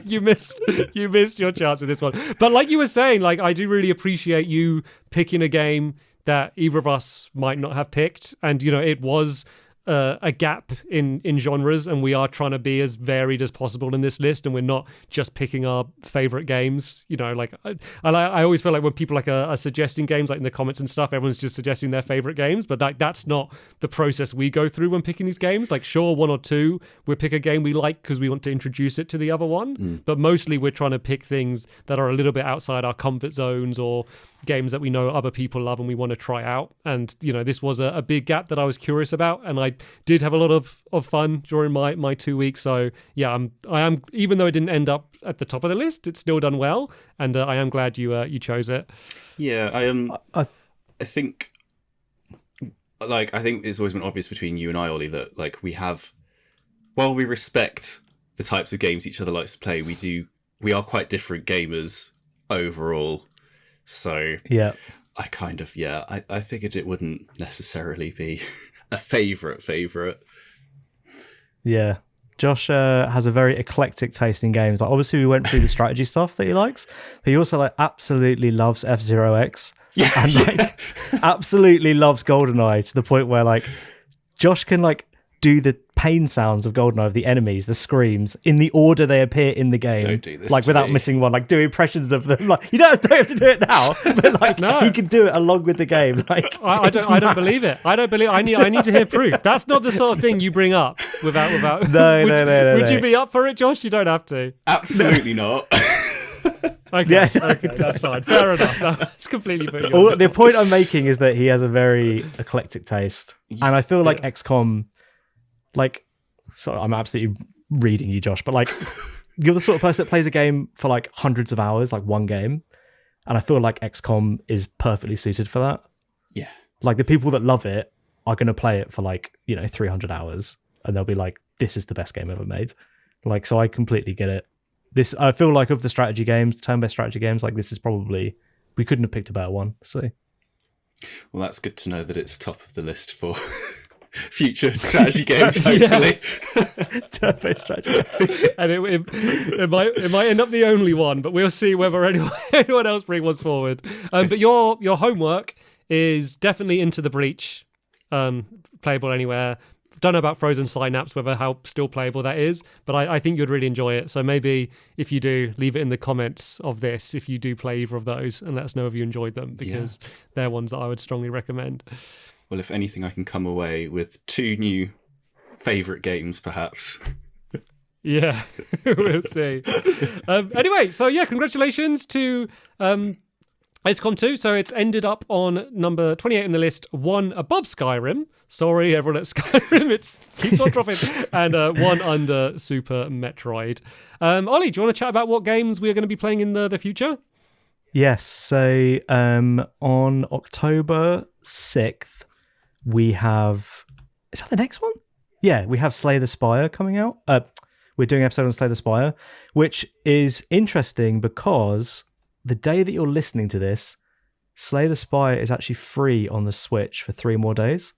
A: you missed your chance with this one. But like you were saying, like I do really appreciate you picking a game that either of us might not have picked, and it was a gap in genres, and we are trying to be as varied as possible in this list, and we're not just picking our favorite games. Like I always feel like when people are suggesting games, like in the comments and stuff, everyone's just suggesting their favorite games, but that's not the process we go through when picking these games. Like sure, one or two we'll pick a game we like because we want to introduce it to the other one, but mostly we're trying to pick things that are a little bit outside our comfort zones, or games that we know other people love and we want to try out. And this was a big gap that I was curious about, and I did have a lot of fun during my 2 weeks. So yeah, I am, even though it didn't end up at the top of the list, it's still done well, and I am glad you chose it.
C: Yeah, I think it's always been obvious between you and I, Ollie, that like while we respect the types of games each other likes to play, we are quite different gamers overall. So
B: yeah,
C: I figured it wouldn't necessarily be a favorite.
B: Yeah, Josh has a very eclectic taste in games. Like obviously we went through the strategy stuff that he likes, but he also absolutely loves F-Zero X, and absolutely loves GoldenEye, to the point where Josh can do the pain sounds of GoldenEye, of the enemies, the screams, in the order they appear in the game.
C: Don't do this
B: without missing one, do impressions of them. You don't have to do it now, but
A: no.
B: He can do it along with the game.
A: I don't believe it. I don't believe. I need to hear proof. That's not the sort of thing you bring up without.
B: No.
A: Would you be up for it, Josh? You don't have to.
C: Absolutely not.
A: Okay, that's fine. Fair enough. No, it's completely put.
B: The point I'm making is that he has a very eclectic taste, and I feel like XCOM. Sorry, I'm absolutely reading you, Josh, but you're the sort of person that plays a game for hundreds of hours, one game, and I feel like XCOM is perfectly suited for that.
C: Yeah,
B: the people that love it are going to play it for 300 hours, and they'll be like, "This is the best game ever made." So I completely get it. I feel like of the strategy games, turn-based strategy games, this is probably, we couldn't have picked a better one. So,
C: well, that's good to know that it's top of the list for future strategy games, hopefully.
B: Turn-based strategy games.
A: And it might end up the only one, but we'll see whether anyone else brings one forward. But your homework is definitely Into the Breach, playable anywhere. Don't know about Frozen Synapse, whether how still playable that is, but I think you'd really enjoy it. So maybe if you do, leave it in the comments of this if you do play either of those, and let us know if you enjoyed them, because they're ones that I would strongly recommend.
C: Well, if anything, I can come away with 2 new favourite games, perhaps.
A: Yeah, we'll see. Anyway, so yeah, congratulations to XCOM2. So it's ended up on number 28 in the list, 1 above Skyrim. Sorry, everyone at Skyrim, it keeps on dropping. And 1 under Super Metroid. Ollie, do you want to chat about what games we are going to be playing in the future?
B: Yes, so on October 6th, we have... Is that the next one? Yeah, we have Slay the Spire coming out. We're doing an episode on Slay the Spire, which is interesting because the day that you're listening to this, Slay the Spire is actually free on the Switch for 3 more days.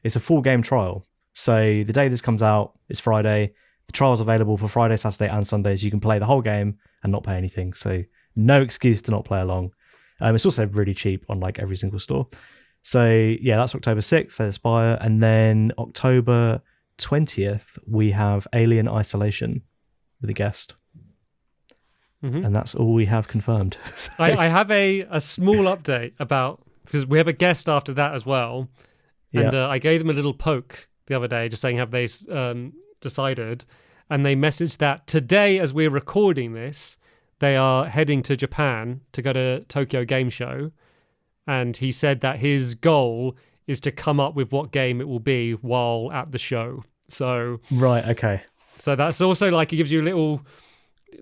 B: It's a full game trial. So the day this comes out is Friday. The trial's available for Friday, Saturday, and Sundays. You can play the whole game and not pay anything. So no excuse to not play along. It's also really cheap on like every single store. So yeah, that's October 6th, Aspire. And then October 20th, we have Alien Isolation with a guest. Mm-hmm. And that's all we have confirmed. So.
A: I have a small update about, because we have a guest after that as well. And I gave them a little poke the other day, just saying, have they decided? And they messaged that today, as we're recording this, they are heading to Japan to go to Tokyo Game Show. And he said that his goal is to come up with what game it will be while at the show. So
B: right, okay.
A: So that's also like, it gives you a little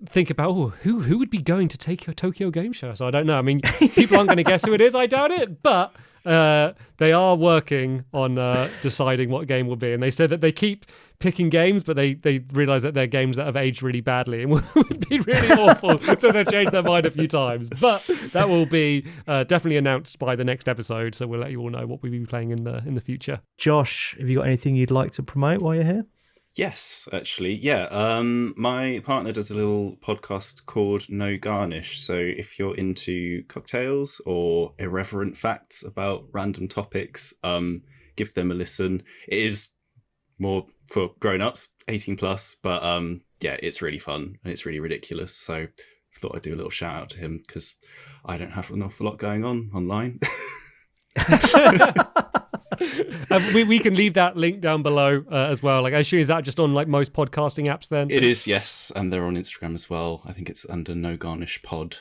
A: think about, who would be going to take a Tokyo Game Show? So I don't know. I mean, people aren't going to guess who it is. I doubt it. But they are working on deciding what game will be. And they said that they keep picking games, but they realize that they're games that have aged really badly and would be really awful. So they've changed their mind a few times. But that will be definitely announced by the next episode. So we'll let you all know what we'll be playing in the future.
B: Josh, have you got anything you'd like to promote while you're here?
C: Yes, actually. Yeah. My partner does a little podcast called No Garnish. So if you're into cocktails or irreverent facts about random topics, give them a listen. It is more for grown-ups, 18 plus, but yeah, it's really fun and it's really ridiculous. So I thought I'd do a little shout out to him because I don't have an awful lot going on online.
A: We can leave that link down below as well. Like, I assume, is that just on like most podcasting apps then?
C: It is, yes, and they're on Instagram as well. I think it's under No Garnish Pod.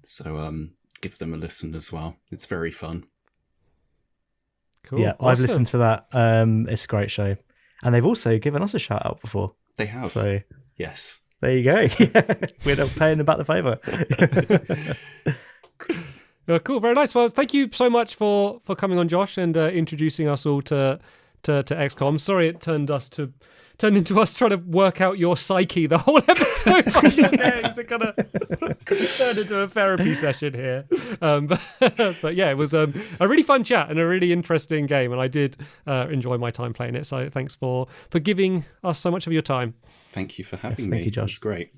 C: So give them a listen as well. It's very fun.
A: Cool.
B: Yeah,
A: awesome.
B: I've listened to that. It's a great show, and they've also given us a shout out before.
C: They have.
B: So
C: yes,
B: there you go. We're not paying them back the favour.
A: Cool, very nice. Well, thank you so much for coming on, Josh, and introducing us all to XCOM. Sorry it turned into us trying to work out your psyche the whole episode. Games. It kind of turned into a therapy session here. But yeah, it was a really fun chat and a really interesting game, and I did enjoy my time playing it. So thanks for giving us so much of your time.
C: Thank you for having me.
B: Thank you, Josh.
C: It's great.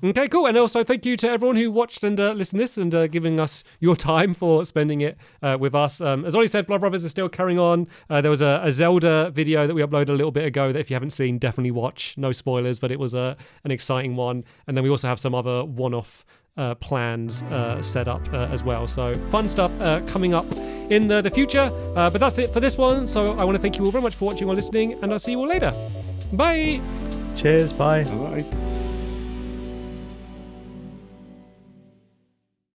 A: Okay, cool. And also thank you to everyone who watched and listened to this and giving us your time for spending it with us. As Ollie said, Blood Brothers is still carrying on. There was a Zelda video that we uploaded a little bit ago that if you haven't seen, definitely watch. No spoilers, but it was an exciting one. And then we also have some other one-off plans set up as well. So fun stuff coming up in the future. But that's it for this one. So I want to thank you all very much for watching or listening, and I'll see you all later. Bye.
B: Cheers. Bye.
C: Bye.